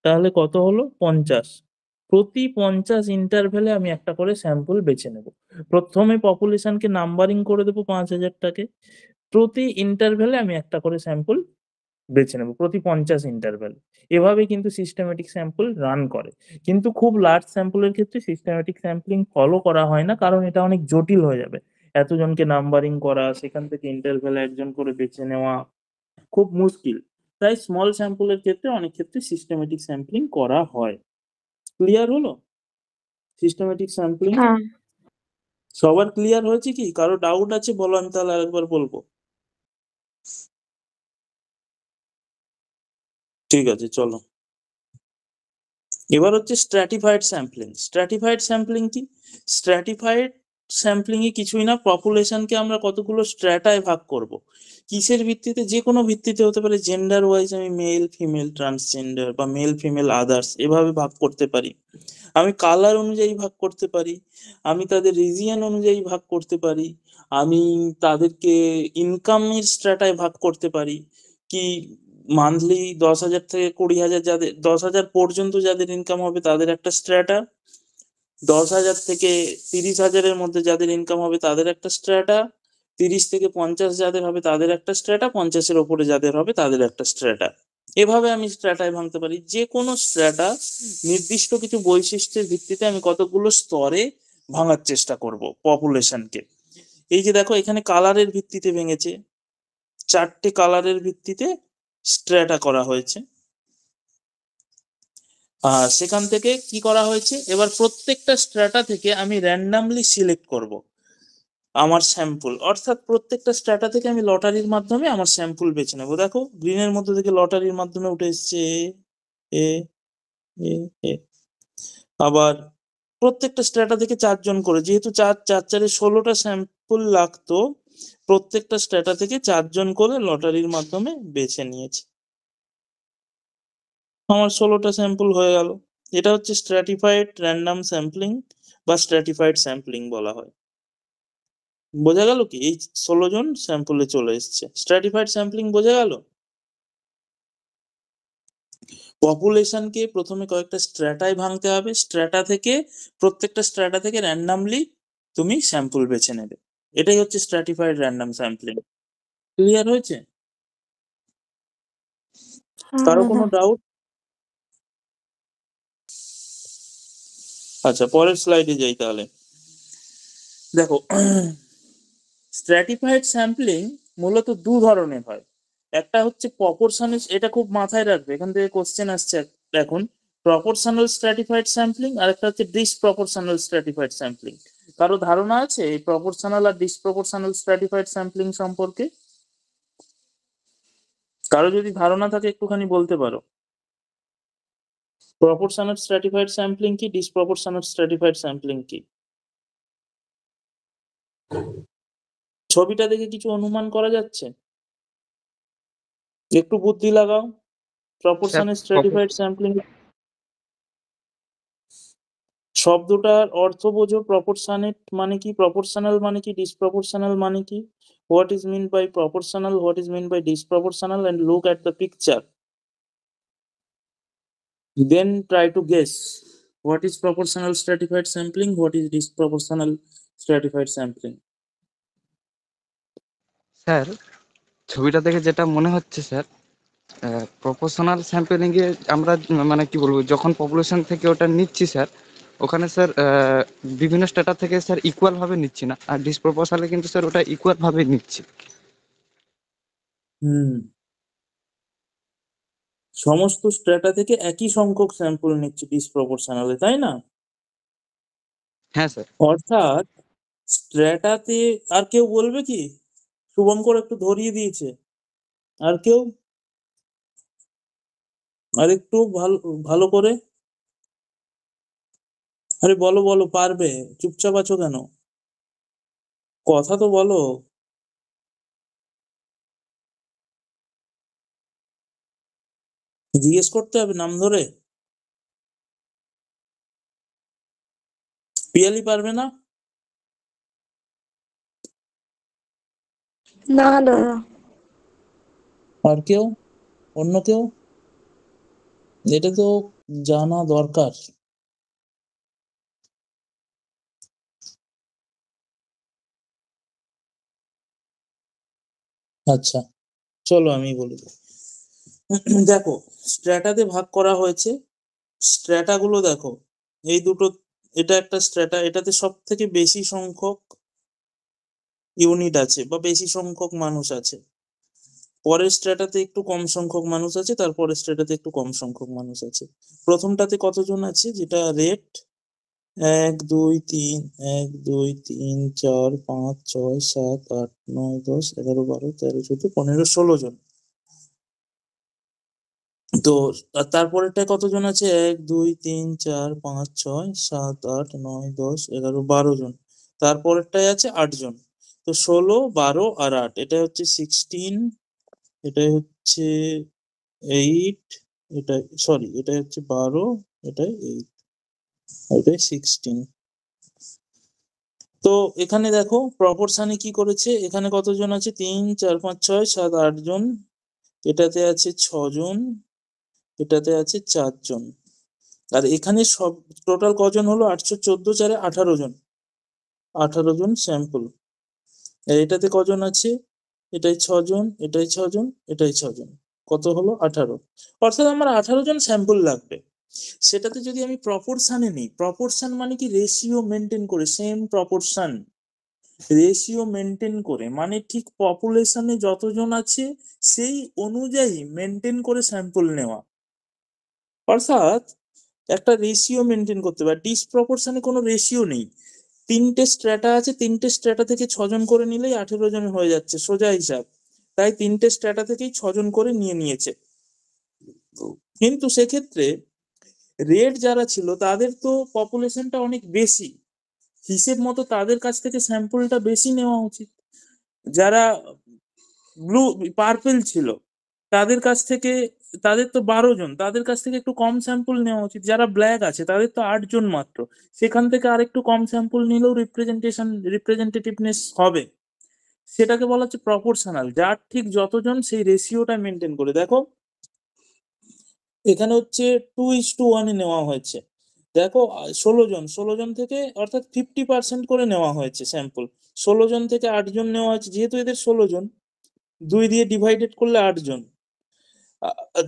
তাহলে কত হলো? 50। প্রতি 50 ইন্টারভ্যালে আমি একটা করে স্যাম্পল বেছে নেব। প্রথমে পপুলেশনকে নাম্বারিং করে দেবো 5000টাকে। প্রতি ইন্টারভ্যালে আমি একটা করে স্যাম্পল বেছে নেব, প্রতি 50 ইন্টারভ্যাল। এভাবে কিন্তু সিস্টেমেটিক স্যাম্পল রান করে। কিন্তু খুব লার্জ স্যাম্পলের ক্ষেত্রে সিস্টেমেটিক স্যাম্পলিং ফলো করা হয় না, কারণ এটা অনেক জটিল হয়ে যাবে। এতজনকে নাম্বারিং করা, সেখান থেকে ইন্টারভ্যালে একজন করে বেছে নেওয়া খুব মুশকিল। তাই স্মল স্যাম্পলের ক্ষেত্রে অনেক ক্ষেত্রে সিস্টেমেটিক স্যাম্পলিং করা হয়। ক্লিয়ার হলো সিস্টেমেটিক স্যাম্পলিং? হ্যাঁ। সবার ক্লিয়ার হয়েছে কি? কারো ডাউট আছে বলো, আমি তাহলে আরেকবার বলবো। ঠিক আছে, চলো। এবার হচ্ছে স্ট্র্যাটিফাইড স্যাম্পলিং। স্ট্র্যাটিফাইড স্যাম্পলিং কি? স্ট্র্যাটিফাইড স্যাম্পলিং এ কিছুই না, পপুলেশনকে আমরা কতগুলো স্ট্র্যাটায় ভাগ করব। কিসের ভিত্তিতে? যে কোনো ভিত্তিতে হতে পারে। জেন্ডার ওয়াইজ আমি মেল, ফিমেল, ট্রান্সজেন্ডার বা মেল, ফিমেল, আদার্স এভাবে ভাগ করতে পারি। আমি কালার অনুযায়ী ভাগ করতে পারি। আমি তাদের রিজিয়ন অনুযায়ী ভাগ করতে পারি। আমি তাদেরকে ইনকামের স্ট্র্যাটায় ভাগ করতে পারি। কি মান্থলি 10,000 থেকে 20,000, যাদের 10,000 পর্যন্ত যাদের ইনকাম হবে তাদের একটা স্ট্র্যাটা, 10,000 থেকে 30,000-এর মধ্যে যাদের ইনকাম হবে তাদের একটা স্ট্র্যাটা, 30 থেকে 50 যাদের হবে তাদের একটা স্ট্র্যাটা, 50-এর ওপরে যাদের হবে তাদের একটা স্ট্র্যাটা। এভাবে আমি স্ট্র্যাটায় ভাঙতে পারি। যে কোনো স্ট্র্যাটা নির্দিষ্ট কিছু বৈশিষ্ট্যের ভিত্তিতে আমি কতগুলো স্তরে ভাঙার চেষ্টা করব পপুলেশনকে। এই যে দেখো এখানে কালারের ভিত্তিতে ভেঙেছে, 4টে কালারের ভিত্তিতে স্ট্র্যাটা করা হয়েছে। সেখান থেকে কি করা হয়েছে, এবার প্রত্যেকটা স্ট্র্যাটা থেকে আমি র্যান্ডামলি সিলেক্ট করব। আমার স্যাম্পল, অর্থাৎ প্রত্যেকটা স্ট্র্যাটা থেকে আমি লটারির মাধ্যমে আমার স্যাম্পল বেছে নেবো। দেখো গ্রিনের মধ্যে থেকে লটারির মাধ্যমে উঠে এসছে এ এ এ। আবার প্রত্যেকটা স্ট্র্যাটা থেকে 4 জন করে, যেহেতু 4 4 4 16টা স্যাম্পল লাগতো, প্রত্যেকটা স্ট্র্যাটা থেকে 4 জন করে লটারির মাধ্যমে বেছে নিয়েছে। আমার 16টা স্যাম্পল হয়ে গেল। এটা হচ্ছে স্ট্র্যাটিফাইড র্যান্ডম স্যাম্পলিং বা স্ট্র্যাটিফাইড স্যাম্পলিং বলা হয়। বোঝা গেল কি? এই 16 জন স্যাম্পলে চলে এসছে। স্ট্র্যাটিফাইড স্যাম্পলিং বোঝা গেল? পপুলেশনকে প্রথমে কয়েকটা স্ট্র্যাটায় ভাঙতে হবে, স্ট্র্যাটা থেকে প্রত্যেকটা স্ট্র্যাটা থেকে র্যান্ডামলি তুমি স্যাম্পল বেছে নেবে। এটাই হচ্ছে স্ট্র্যাটিফাইড র্যান্ডম স্যাম্পলিং। ক্লিয়ার হয়েছে? হ্যাঁ কারো দাদা। কোনো ডাউট? আচ্ছা, পরের স্লাইডে যাই তাহলে। দেখো, স্ট্র্যাটিফাইড স্যাম্পলিং মূলত 2 ধরনের হয়। একটা হচ্ছে প্রপোর্শনাল, এটা খুব মাথায় রাখবে, এখান থেকে কোশ্চেন আসছে এখন। প্রপোর্শনাল স্ট্র্যাটিফাইড স্যাম্পলিং আর একটা হচ্ছে ডিসপ্রপোর্শনাল স্ট্র্যাটিফাইড স্যাম্পলিং। কারো ধারণা আছে এই প্রপোর্শনাল আর ডিসপ্রপোর্শনাল স্ট্র্যাটিফাইড স্যাম্পলিং সম্পর্কে? কারো যদি ধারণা থাকে একটুখানি বলতে পারো। প্রপোর্শনাল স্ট্র্যাটিফাইড স্যাম্পলিং কি, ডিসপ্রপোর্শনাল স্ট্র্যাটিফাইড স্যাম্পলিং কি? ছবিটা দেখে কিছু অনুমান করা যাচ্ছে? একটু বুদ্ধি লাগাও। প্রপোর্শনাল স্ট্র্যাটিফাইড স্যাম্পলিং শব্দটার অর্থ বোঝো। প্রপোর্শনেট মানে কি, প্রপোর্শনাল মানে কি, ডিসপ্রপোর্শনাল মানে কি? What is meant by proportional, what is meant by disproportional, and look at the picture. Then try to guess what is proportional stratified sampling, what is disproportional stratified sampling. Sir, ছবিটা দেখে যেটা মনে হচ্ছে স্যার, প্রপোর্শনাল স্যাম্পলিং এ আমরা মানে কি বলবো, যখন পপুলেশন থেকে ওটা নিচ্ছি স্যার, ওখানে স্যার বিভিন্ন স্ট্যাটা থেকে স্যার ইকুয়াল ভাবে নিচ্ছি না, আর ডিসপ্রপোর্শনালে কিন্তু স্যার ওটা ইকুয়াল ভাবে নিচ্ছি। সমস্ত স্ট্র্যাটা থেকে একই সংখ্যক স্যাম্পল নিচ্ছে ডিসপ্রপোর্শনালে, তাই না? হ্যাঁ স্যার। অর্থাৎ স্ট্র্যাটাতে আর কেউ বলবে কি? শুভঙ্কর একটু ধরিয়ে দিয়েছে। আর কেউ? আর একটু ভালো ভালো করে, আরে বলো বলো, পারবে, চুপচাপ আছো কেন? কথা তো বলো। জিজ্ঞেস করতে হবে নাম ধরে। পিয়ালি পারবে না? না দাদা। আর কেউ? অন্য কেউ? এটা তো জানা দরকার। আচ্ছা, চলো আমি বলি। দেখো, স্ট্র্যাটাতে ভাগ করা হয়েছে। স্ট্র্যাটা গুলো দেখো, এই দুটো, এটা একটা স্ট্র্যাটা, এটাতে সব থেকে বেশি সংখ্যক ইউনিট আছে বা বেশি সংখ্যক মানুষ আছে। পরের স্ট্র্যাটাতে একটু কম সংখ্যক মানুষ আছে, তারপরের স্ট্র্যাটাতে একটু কম সংখ্যক মানুষ আছে। প্রথমটাতে কতজন আছে, যেটা রেড, 1 2 3 1 2 3 4 5 6 7 8 9 10 11 12 13 14 15 16 জন। তো তারপরেরটা কতজন আছে, 1 2 3 4 5 6 7 8 9 10 11 12 জন। তারপরেরটাই আছে 8 জন। তো 16 12 আর 8, এটা হচ্ছে 16, এটাই হচ্ছে 8, এটা সরি, এটা হচ্ছে 12, এটাই 8, এটাই 16। তো এখানে দেখো প্রপোর্শনে কি করেছে, এখানে কতজন আছে, 3 4 5 6 7 8 জন, এটাতে আছে 6 জন, এটাতে আছে 4 জন। আর এখানে সব টোটাল কজন হলো, 814 4 18 জন, 18 জন স্যাম্পল। আর এটাতে কজন আছে, এটাই 6 জন, এটাই 6 জন, এটাই 6 জন, কত হলো 18। অর্থাৎ আমার 18 জন স্যাম্পল লাগবে। সেটাতে যদি আমি প্রপোর্শনে নিই, প্রপোর্শন মানে কি, রেশিও মেনটেন করে, সেম প্রপোর্শন, রেশিও মেনটেন করে, মানে ঠিক পপুলেশনে যতজন আছে সেই অনুযায়ী মেনটেন করে স্যাম্পল নেওয়া। অর্থাৎ একটা রেশিও মেনটেন করতে হবে। ডিসপ্রপোর্শনে কোনো রেশিও নেই, তিনটে স্ট্র্যাটা আছে, তিনটে স্ট্র্যাটা থেকে 6 জন করে নিলেই 18 জন হয়ে যাচ্ছে, সোজা হিসাব। তাই তিনটে স্ট্র্যাটা থেকেই 6 জন করে নিয়েছে। কিন্তু সেক্ষেত্রে রেড যারা ছিল তাদের তো পপুলেশনটা অনেক বেশি, হিসেব মতো তাদের কাছ থেকে স্যাম্পলটা বেশি নেওয়া উচিত। যারা ব্লু পার্পল ছিল তাদের কাছ থেকে, তাদের তো 12 জন, তাদের কাছ থেকে একটু কম স্যাম্পল নেওয়া উচিত। যারা ব্ল্যাক আছে তাদের তো 8 জন মাত্র, সেখান থেকে আর একটু কম স্যাম্পল নিলেও রিপ্রেজেন্টেটিভনেস হবে। সেটাকে বলা হচ্ছে প্রপোর্শনাল, যার ঠিক যতজন সেই রেশিওটা মেনটেন করে। দেখো এখানে হচ্ছে 2:1 নেওয়া হয়েছে। দেখো 16 জন থেকে অর্থাৎ 50% করে নেওয়া হয়েছে স্যাম্পল। 16 জন থেকে 8 জন নেওয়া হয়েছে, যেহেতু এদের 16 জন, 2 দিয়ে ডিভাইডেড করলে 8 জন।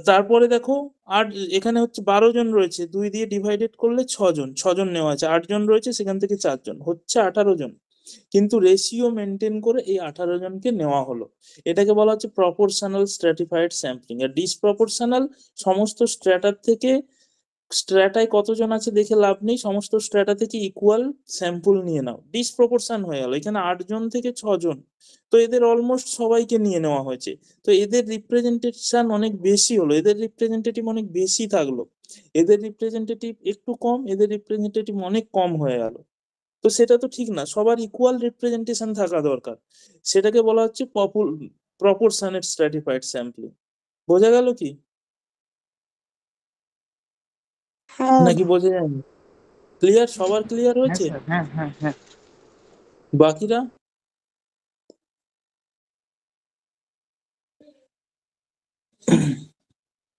তারপরে দেখো এখানে হচ্ছে 12 জন রয়েছে, 2 দিয়ে ডিভাইডেড করলে 6 জন, 6 জন নেওয়া আছে, 8 জন রয়েছে সেখান থেকে 4 জন, হচ্ছে 18 জন। কিন্তু রেশিও মেনটেন করে এই 18 জনকে নেওয়া হলো। এটাকে বলা হচ্ছে প্রপোর্শনাল স্ট্র্যাটিফাইড স্যাম্পলিং। আর ডিসপ্রপোর্শনাল সমস্ত স্ট্র্যাটার থেকে, স্ট্র্যাটায় কতজন আছে দেখে লাভ নেই, সমস্ত স্ট্র্যাটা থেকে ইকুয়াল স্যাম্পল নিয়ে নাও। ডিসপ্রপোর্শন হয়ে গেল, এখানে 8 জন থেকে 6 জন, তো এদের অলমোস্ট সবাইকে নিয়ে নেওয়া হয়েছে। তো এদের রিপ্রেজেন্টেশন অনেক বেশি হলো, এদের রিপ্রেজেন্টেটিভ অনেক বেশি থাকলো, এদের রিপ্রেজেন্টেটিভ একটু কম, এদের রিপ্রেজেন্টেটিভ অনেক কম হয়ে গেল। তো সেটা তো ঠিক না, সবার ইকুয়াল রিপ্রেজেন্টেশন থাকা দরকার। সেটাকে বলা হচ্ছে প্রপোর্শনেট স্ট্র্যাটিফাইড স্যাম্পলিং। বোঝা গেল কি হ্যাঁ নাকি বোঝা যায়নি? ক্লিয়ার? সবার ক্লিয়ার হ্যাঁ হয়েছে? স্যার, হ্যাঁ হ্যাঁ হ্যাঁ। বাকিরা?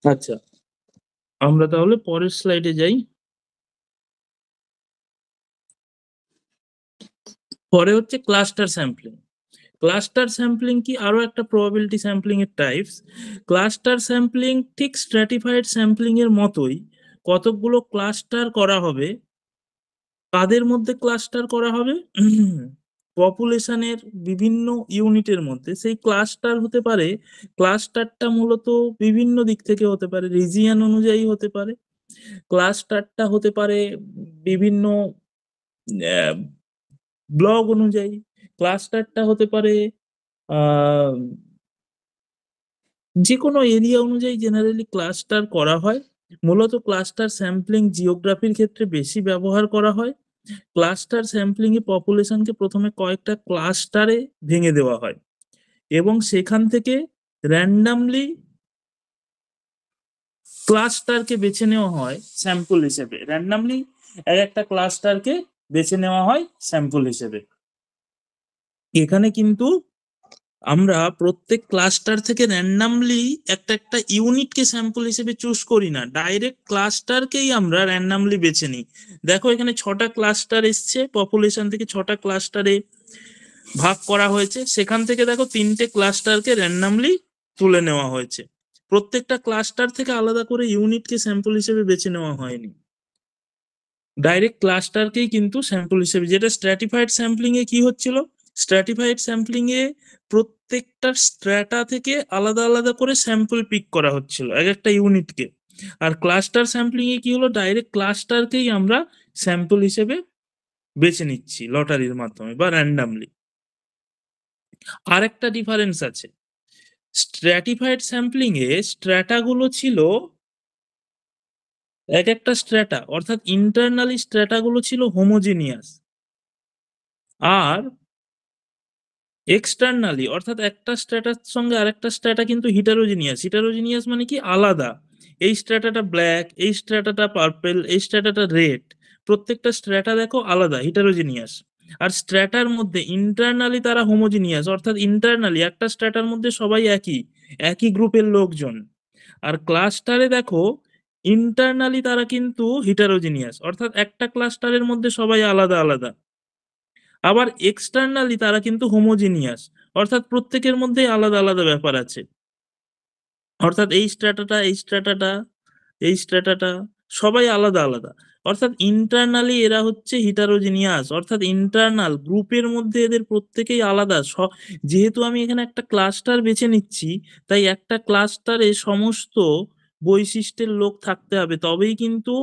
আচ্ছা, আমরা তাহলে পরের স্লাইডে যাই। পরে হচ্ছে ক্লাস্টার স্যাম্পলিং। ক্লাস্টার স্যাম্পলিং কি আরো একটা প্রবাবিলিটি স্যাম্পলিং এর টাইপস। ক্লাস্টার স্যাম্পলিং ঠিক স্ট্র্যাটিফাইড স্যাম্পলিং এর মতোই কতকগুলো ক্লাস্টার করা হবে। কাদের মধ্যে ক্লাস্টার করা হবে? পপুলেশনের বিভিন্ন ইউনিটের মধ্যে। সেই ক্লাস্টার হতে পারে, ক্লাস্টারটা মূলত বিভিন্ন দিক থেকে হতে পারে, রিজিয়ন অনুযায়ী হতে পারে, ক্লাস্টারটা হতে পারে বিভিন্ন ব্লক অনুযায়ী, ক্লাস্টারটা হতে পারে আহ যে কোনো এরিয়া অনুযায়ী জেনারেলি ক্লাস্টার করা হয়। মূলত ক্লাস্টার স্যাম্পলিং জিওগ্রাফির ক্ষেত্রে বেশি ব্যবহার করা হয়। ক্লাস্টার স্যাম্পলিং এ পপুলেশনকে প্রথমে কয়েকটা ক্লাস্টারে ভেঙে দেওয়া হয় এবং সেখান থেকে র্যান্ডামলি ক্লাস্টারকে বেছে নেওয়া হয় স্যাম্পল হিসেবে। র্যান্ডামলি একটা ক্লাস্টারকে বেছে নেওয়া হয় স্যাম্পল হিসেবে। এখানে কিন্তু আমরা প্রত্যেক ক্লাস্টার থেকে র্যান্ডামলি একটা একটা ইউনিটকে স্যাম্পল হিসেবে চুজ করি না, ডাইরেক্ট ক্লাস্টারকেই আমরা র্যান্ডামলি বেছে নিই। দেখো এখানে 6টা ক্লাস্টার এসছে, পপুলেশন থেকে 6টা ক্লাস্টারে ভাগ করা হয়েছে, সেখান থেকে দেখো 3টে ক্লাস্টারকে র্যান্ডামলি তুলে নেওয়া হয়েছে। প্রত্যেকটা ক্লাস্টার থেকে আলাদা করে ইউনিটকে স্যাম্পল হিসেবে বেছে নেওয়া হয়নি, ডাইরেক্ট ক্লাস্টারকেই কিন্তু স্যাম্পল হিসেবে। যেটা স্ট্র্যাটিফাইড স্যাম্পলিং এ কি হচ্ছিল, স্ট্র্যাটিফাইড স্যাম্পলিং এ প্রত্যেকটা স্ট্র্যাটা থেকে আলাদা আলাদা করে স্যাম্পল পিক করা হচ্ছিল এক একটা ইউনিটকে। আর ক্লাস্টার স্যাম্পলিং এ কি হলো, ডাইরেক্ট ক্লাস্টারকেই আমরা স্যাম্পল হিসেবে বেছে নিচ্ছি লটারির মাধ্যমে বা র্যান্ডামলি। আর একটা ডিফারেন্স আছে, স্ট্র্যাটিফাইড স্যাম্পলিং এ স্ট্র্যাটাগুলো ছিল এক একটা স্ট্র্যাটা, অর্থাৎ ইন্টারনালি স্ট্র্যাটাগুলো ছিল হোমোজিনিয়াস, আর এক্সটার্নালি অর্থাৎ একটা স্ট্র্যাটার সঙ্গে আরেকটা স্ট্র্যাটা কিন্তু হিটারোজিনিয়াস। হিটারোজিনিয়াস মানে কি, আলাদা। এই স্ট্র্যাটাটা ব্ল্যাক, এই স্ট্র্যাটাটা পার্পল, এই স্ট্র্যাটাটা রেড, প্রত্যেকটা স্ট্র্যাটা দেখো আলাদা, হিটারোজিনিয়াস। আর স্ট্র্যাটার মধ্যে ইন্টারনালি তারা হোমোজিনিয়াস, অর্থাৎ ইন্টারনালি একটা স্ট্র্যাটার মধ্যে সবাই একই একই গ্রুপের লোকজন। আর ক্লাস্টারে দেখো ইন্টারনালি তারা কিন্তু হিটারোজিনিয়াস, অর্থাৎ একটা ক্লাস্টারের মধ্যে সবাই আলাদা আলাদা। আবার এক্সটার্নালি তারা কিন্তু হোমোজিনিয়াস, অর্থাৎ প্রত্যেকের মধ্যেই আলাদা আলাদা ব্যাপার আছে। অর্থাৎ এই স্ট্র্যাটাটা এই স্ট্র্যাটাটা এই স্ট্র্যাটাটা সবাই আলাদা আলাদা। অর্থাৎ ইন্টারনালি এরা হচ্ছে হিটারোজিনিয়াস, অর্থাৎ ইন্টারনাল গ্রুপের মধ্যে এদের প্রত্যেকেই আলাদা। যেহেতু আমি এখানে একটা ক্লাস্টার বেছে নিচ্ছি, তাই একটা ক্লাস্টারে সমস্ত বৈশিষ্ট্যের লোক থাকতে হবে, তবেই কিন্তু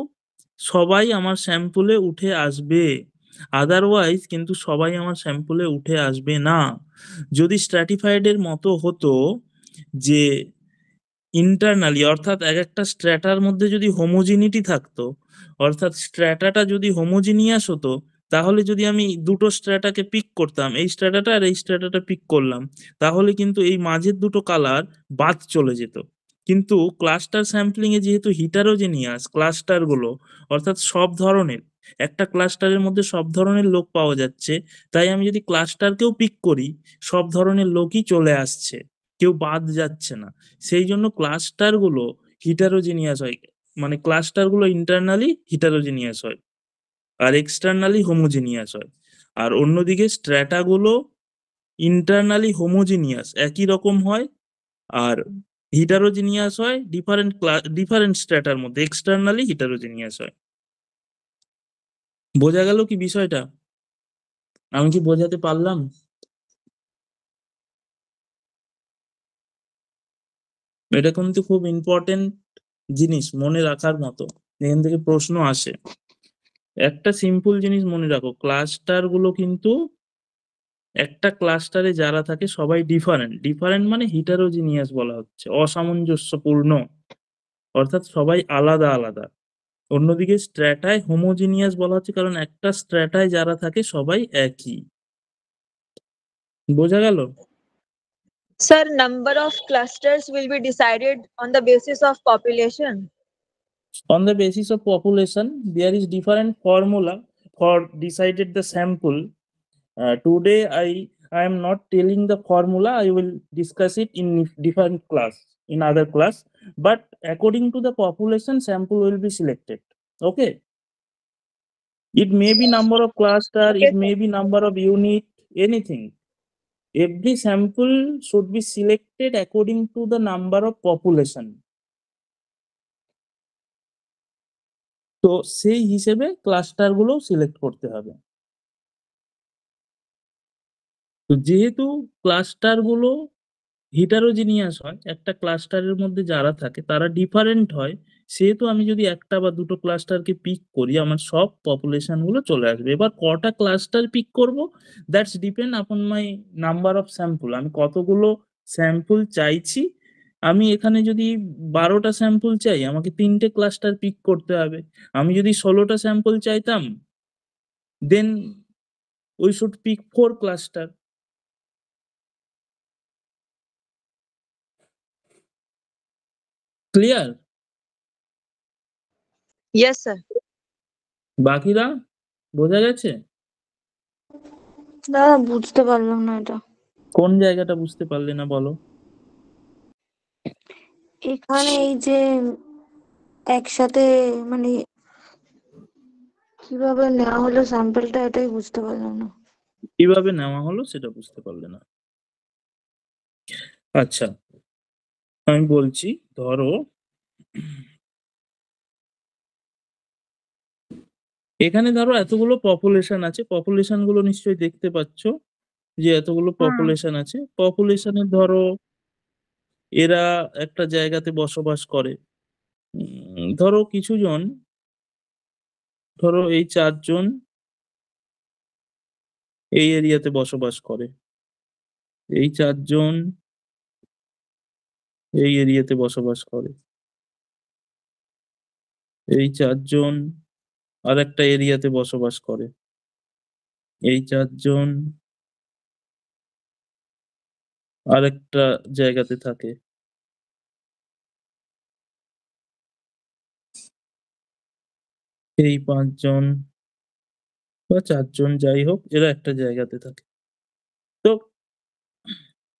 সবাই আমার স্যাম্পলে উঠে আসবে। আদারওয়াইজ কিন্তু সবাই আমার স্যাম্পলে উঠে আসবে না। যদি স্ট্র্যাটিফাইড এর মতো হতো যে ইন্টারনালি অর্থাৎ এক একটা স্ট্র্যাটার মধ্যে যদি হোমোজিনিটি থাকতো, অর্থাৎ স্ট্র্যাটাটা যদি হোমোজিনিয়াস হতো, তাহলে যদি আমি দুটো স্ট্র্যাটাকে পিক করতাম, এই স্ট্র্যাটাটা আর এই স্ট্র্যাটাটা পিক করলাম, তাহলে কিন্তু এই মাঝের দুটো কালার বাদ চলে যেত। কিন্তু ক্লাস্টার স্যাম্পলিং এ যেহেতু হিটারোজেনিয়াস ক্লাস্টার গুলো, অর্থাৎ সব ধরনের, একটা ক্লাস্টারের মধ্যে সব ধরনের লোক পাওয়া যাচ্ছে, তাই আমি যদি ক্লাস্টারকেও পিক করি, সব ধরনের লোকই চলে আসছে, কেউ বাদ যাচ্ছে না। সেই জন্য ক্লাস্টার গুলো হিটারোজিনিয়াস হয়, মানে ক্লাস্টার গুলো ইন্টারনালি হিটারোজিনিয়াস হয় আর এক্সটার্নালি হোমোজিনিয়াস হয়। আর অন্যদিকে স্ট্র্যাটা গুলো ইন্টারনালি হোমোজিনিয়াস একই রকম হয়, আর হিটারোজিনিয়াস হয় ডিফারেন্ট স্ট্র্যাটার মধ্যে, এক্সটার্নালি হিটারোজিনিয়াস হয়। বোঝা গেল কি বিষয়টা? আমি কি বোঝাতে পারলাম? এটা কিন্তু খুব ইম্পর্টেন্ট জিনিস, মনে রাখার মতো, এখান থেকে প্রশ্ন আসে। একটা সিম্পল জিনিস মনে রাখো, ক্লাস্টার গুলো কিন্তু একটা ক্লাস্টারে যারা থাকে সবাই ডিফারেন্ট মানে হিটারোজিনিয়াস বলা হচ্ছে, অসামঞ্জস্যপূর্ণ, অর্থাৎ সবাই আলাদা আলাদা। অন্যদিকে স্ট্র্যাটায় হোমোজিনিয়াস বলা হচ্ছে কারণ একটা স্ট্র্যাটায় যারা থাকে সবাই একই। বোঝা গেল? Sir, number of clusters will be decided on the basis of population. On the basis of population, there is different formula for decided the sample. Today I am not telling the formula. I will discuss it in different class, in other class. But according to the population, sample will be selected. Okay. It may be number of cluster, Okay, it may be number of unit, anything. Every sample should be selected according to the number of population. তো সেই হিসেবে ক্লাস্টার গুলো সিলেক্ট করতে হবে। তো যেহেতু ক্লাস্টার গুলো হিটারোজিনিয়াস হয়, একটা ক্লাস্টারের মধ্যে যারা থাকে তারা ডিফারেন্ট হয়, সেহেতু আমি যদি একটা বা দুটো ক্লাস্টারকে পিক করি আমার সব পপুলেশন গুলো চলে আসবে। এবার কটা ক্লাস্টার পিক করব, দ্যাটস ডিপেন্ড আপন মাই নাম্বার অফ স্যাম্পল, আমি কতগুলো স্যাম্পল চাইছি। আমি এখানে যদি 12টা স্যাম্পল চাই, আমাকে 3টে ক্লাস্টার পিক করতে হবে। আমি যদি 16টা স্যাম্পল চাইতাম, then we should pick 4 cluster. Clear? Yes, sir. বাকিরা বোঝা গেছে? দাদা বুঝতে পারলাম না এটা। কোন জায়গাটা বুঝতে পারলে না বলো? এখানে এই যে একসাথে মানে কিভাবে নেওয়া হলো স্যাম্পলটা, এটাই বুঝতে পারলাম না। কিভাবে নেওয়া হলো সেটা বুঝতে পারলে না। আচ্ছা, আমি বলছি, ধরো এখানে ধরো এতগুলো পপুলেশন আছে, পপুলেশন গুলো নিশ্চয়ই দেখতে পাচ্ছ যে এতগুলো পপুলেশন আছে। পপুলেশনের ধরো এরা একটা জায়গাতে বসবাস করে, ধরো কিছু জন, ধরো এই 4 জন এই এরিয়াতে বসবাস করে, এই 4 জন এই এরিয়াতে বসবাস করে, এই 4 জন আর একটা এরিয়াতে বসবাস করে, এই 4 জন আর একটা জায়গাতে থাকে, এই 5 জন বা 4 জন যাই হোক এরা একটা জায়গাতে থাকে। তো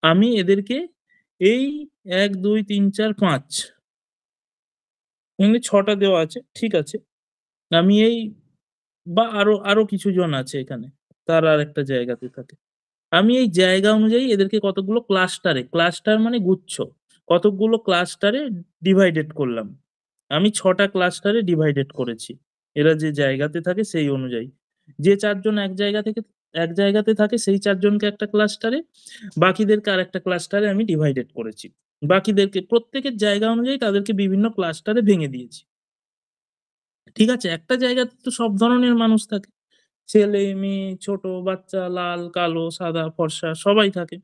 আমি এদেরকে এই 1 2 3 4 5 এখানে 6টা দেওয়া আছে, ঠিক আছে। আমি এই বা আরো কিছু জন আছে এখানে, তারা আর একটা জায়গাতে থাকে। আমি এই জায়গা অনুযায়ী এদেরকে কতগুলো ক্লাস্টার মানে গুচ্ছ, কতগুলো ক্লাস্টারে ডিভাইডেড করলাম। আমি 6টা ক্লাস্টারে ডিভাইডেড করেছি, এরা যে জায়গাতে থাকে সেই অনুযায়ী। যে 4 জন এক জায়গাতে থাকে সেই 4 জনকে একটা ক্লাস্টারে, বাকিদেরকে আরেকটা ক্লাস্টারে আমি ডিভাইডেড করেছি। বাকিদেরকে প্রত্যেকের জায়গা অনুযায়ী তাদেরকে বিভিন্ন ক্লাস্টারে ভেঙে দিয়েছি। ঠিক আছে, একটা জায়গাতে তো সব ধরনের মানুষ থাকে, ছেলে মেয়ে ছোট বাচ্চা লাল কালো সাদা ফর্সা সবাই থাকে।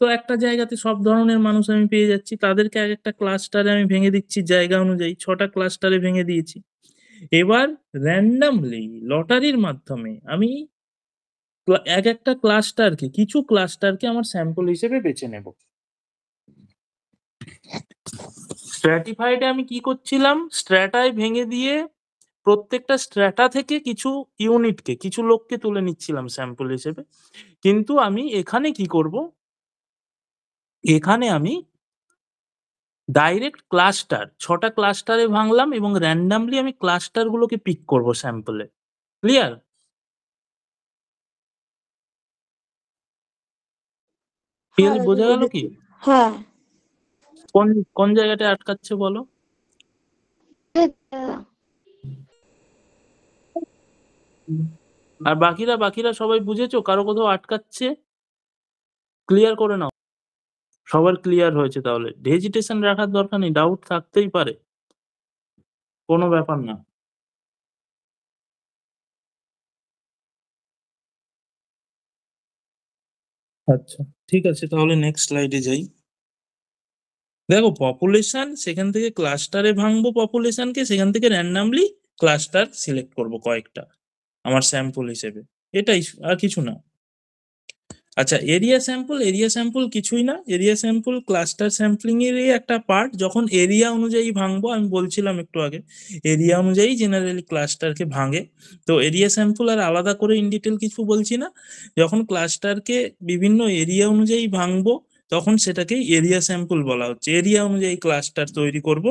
তো একটা জায়গাতে সব ধরনের মানুষ আমি পেয়ে যাচ্ছি, তাদেরকে এক একটা ক্লাস্টারে আমি ভেঙে দিচ্ছি জায়গা অনুযায়ী, ৬টা ক্লাস্টারে ভেঙে দিয়েছি। এবার র্যান্ডমলি লটারির মাধ্যমে আমি এক একটা ক্লাস্টারকে, কিছু ক্লাস্টারকে আমার স্যাম্পল হিসেবে বেছে নেব। স্ট্র্যাটিফাইডে আমি কি করছিলাম, স্ট্র্যাটায় ভেঙে দিয়ে প্রত্যেকটা স্ট্র্যাটা থেকে কিছু ইউনিটকে, কিছু লোককে তুলে নিচ্ছিলাম স্যাম্পল হিসেবে। কিন্তু আমি এখানে কি করব, এখানে আমি ডাইরেক্ট ক্লাস্টার ৬টা ক্লাস্টারে ভাঙলাম এবং র্যান্ডমলি আমি ক্লাস্টার গুলোকে পিক করব স্যাম্পলে। ক্লিয়ার? হ্যাঁ ক্লিয়ারলি দাদা, বোঝা গেল কি? বুঝেছি। হ্যাঁ। কোন কোন জায়গাটায় আটকাচ্ছে বলো? দাদা, আর বাকিরা সবাই বুঝেছো? কারো কোথাও আটকাচ্ছে? ক্লিয়ার করে নাও। সবার ক্লিয়ার হয়েছে তাহলে। হেজিটেশন রাখার দরকার নেই, ডাউট থাকতেই পারে। কোনো ব্যাপার না। আচ্ছা, ঠিক আছে তাহলে নেক্সট স্লাইডে যাই। দেখো পপুলেশন, সেখান থেকে ক্লাস্টারে ভাঙবো পপুলেশনকে, সেখান থেকে র্যান্ডমলি ক্লাস্টার সিলেক্ট করব কয়েকটা আমার স্যাম্পল হিসেবে। এটাই, আর কিছু না। আচ্ছা, এরিয়া স্যাম্পল কিছুই না। এরিয়া স্যাম্পল ক্লাস্টার স্যাম্পলিং এরই একটা পার্ট। যখন এরিয়া অনুযায়ী ভাঙবো, আমি বলছিলাম একটু আগে, এরিয়া অনুযায়ী জেনারেলি ক্লাস্টারকে ভাঙে। তো এরিয়া স্যাম্পল আর আলাদা করে ইন ডিটেল কিছু বলছি না। যখন ক্লাস্টারকে বিভিন্ন এরিয়া অনুযায়ী ভাঙবো, তখন সেটাকেই এরিয়া স্যাম্পল বলা হচ্ছে। এরিয়া অনুযায়ী ক্লাস্টার তৈরি করব,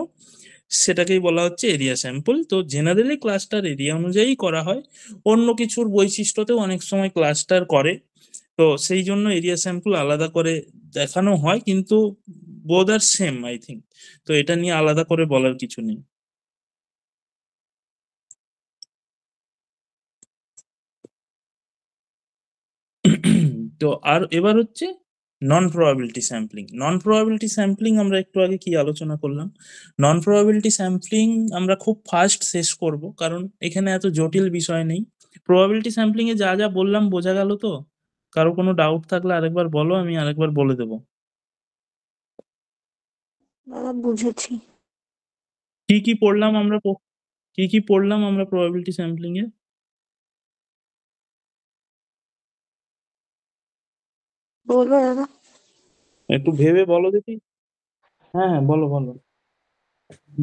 সেটাকেই বলা হচ্ছে এরিয়া স্যাম্পল। তো জেনারেলি ক্লাস্টার এরিয়া অনুযায়ী করা হয়। অন্য কিছুর বৈশিষ্ট্যতেও অনেক সময় ক্লাস্টার করে, তো সেই জন্য এরিয়া স্যাম্পল আলাদা করে দেখানো হয়, কিন্তু both are same I think. তো এটা নিয়ে আলাদা করে বলার কিছু নেই। তো আর এবার হচ্ছে নন প্রবাবিলিটি স্যাম্পলিং। নন প্রবাবিলিটি স্যাম্পলিং আমরা একটু আগে কি আলোচনা করলাম। নন প্রবাবিলিটি স্যাম্পলিং আমরা খুব ফাস্ট শেষ করব, কারণ এখানে এত জটিল বিষয় নেই। প্রবাবিলিটি স্যাম্পলিং এ যা যা বললাম বোঝা গেল তো? কারো কোনো ডাউট থাকলে আরেকবার বলো, আমি আরেকবার বলে দেবো। দাদা বুঝেছি। কি কি পড়লাম আমরা প্রবাবিলিটি স্যাম্পলিং এ? বলবো দাদা? একটু ভেবে বলো দেখি। হ্যাঁ হ্যাঁ, বলো বলো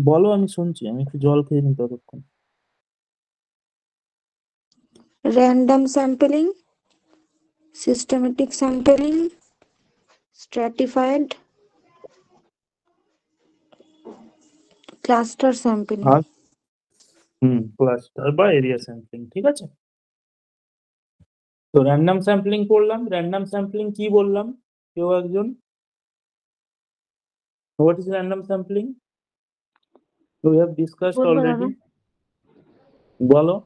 বলো, আমি শুনছি। আমি একটু জল খেয়ে নিই ততক্ষণ। Random sampling, systematic sampling, stratified, cluster sampling. আর ক্লাস্টার বা এরিয়া স্যাম্পলিং, ঠিক আছে। তো র্যান্ডম স্যাম্পলিং করলাম। র্যান্ডম স্যাম্পলিং কি বললাম কেউ একজন? What is random sampling? We have discussed বলবো অলরেডি। দাদা? বলো।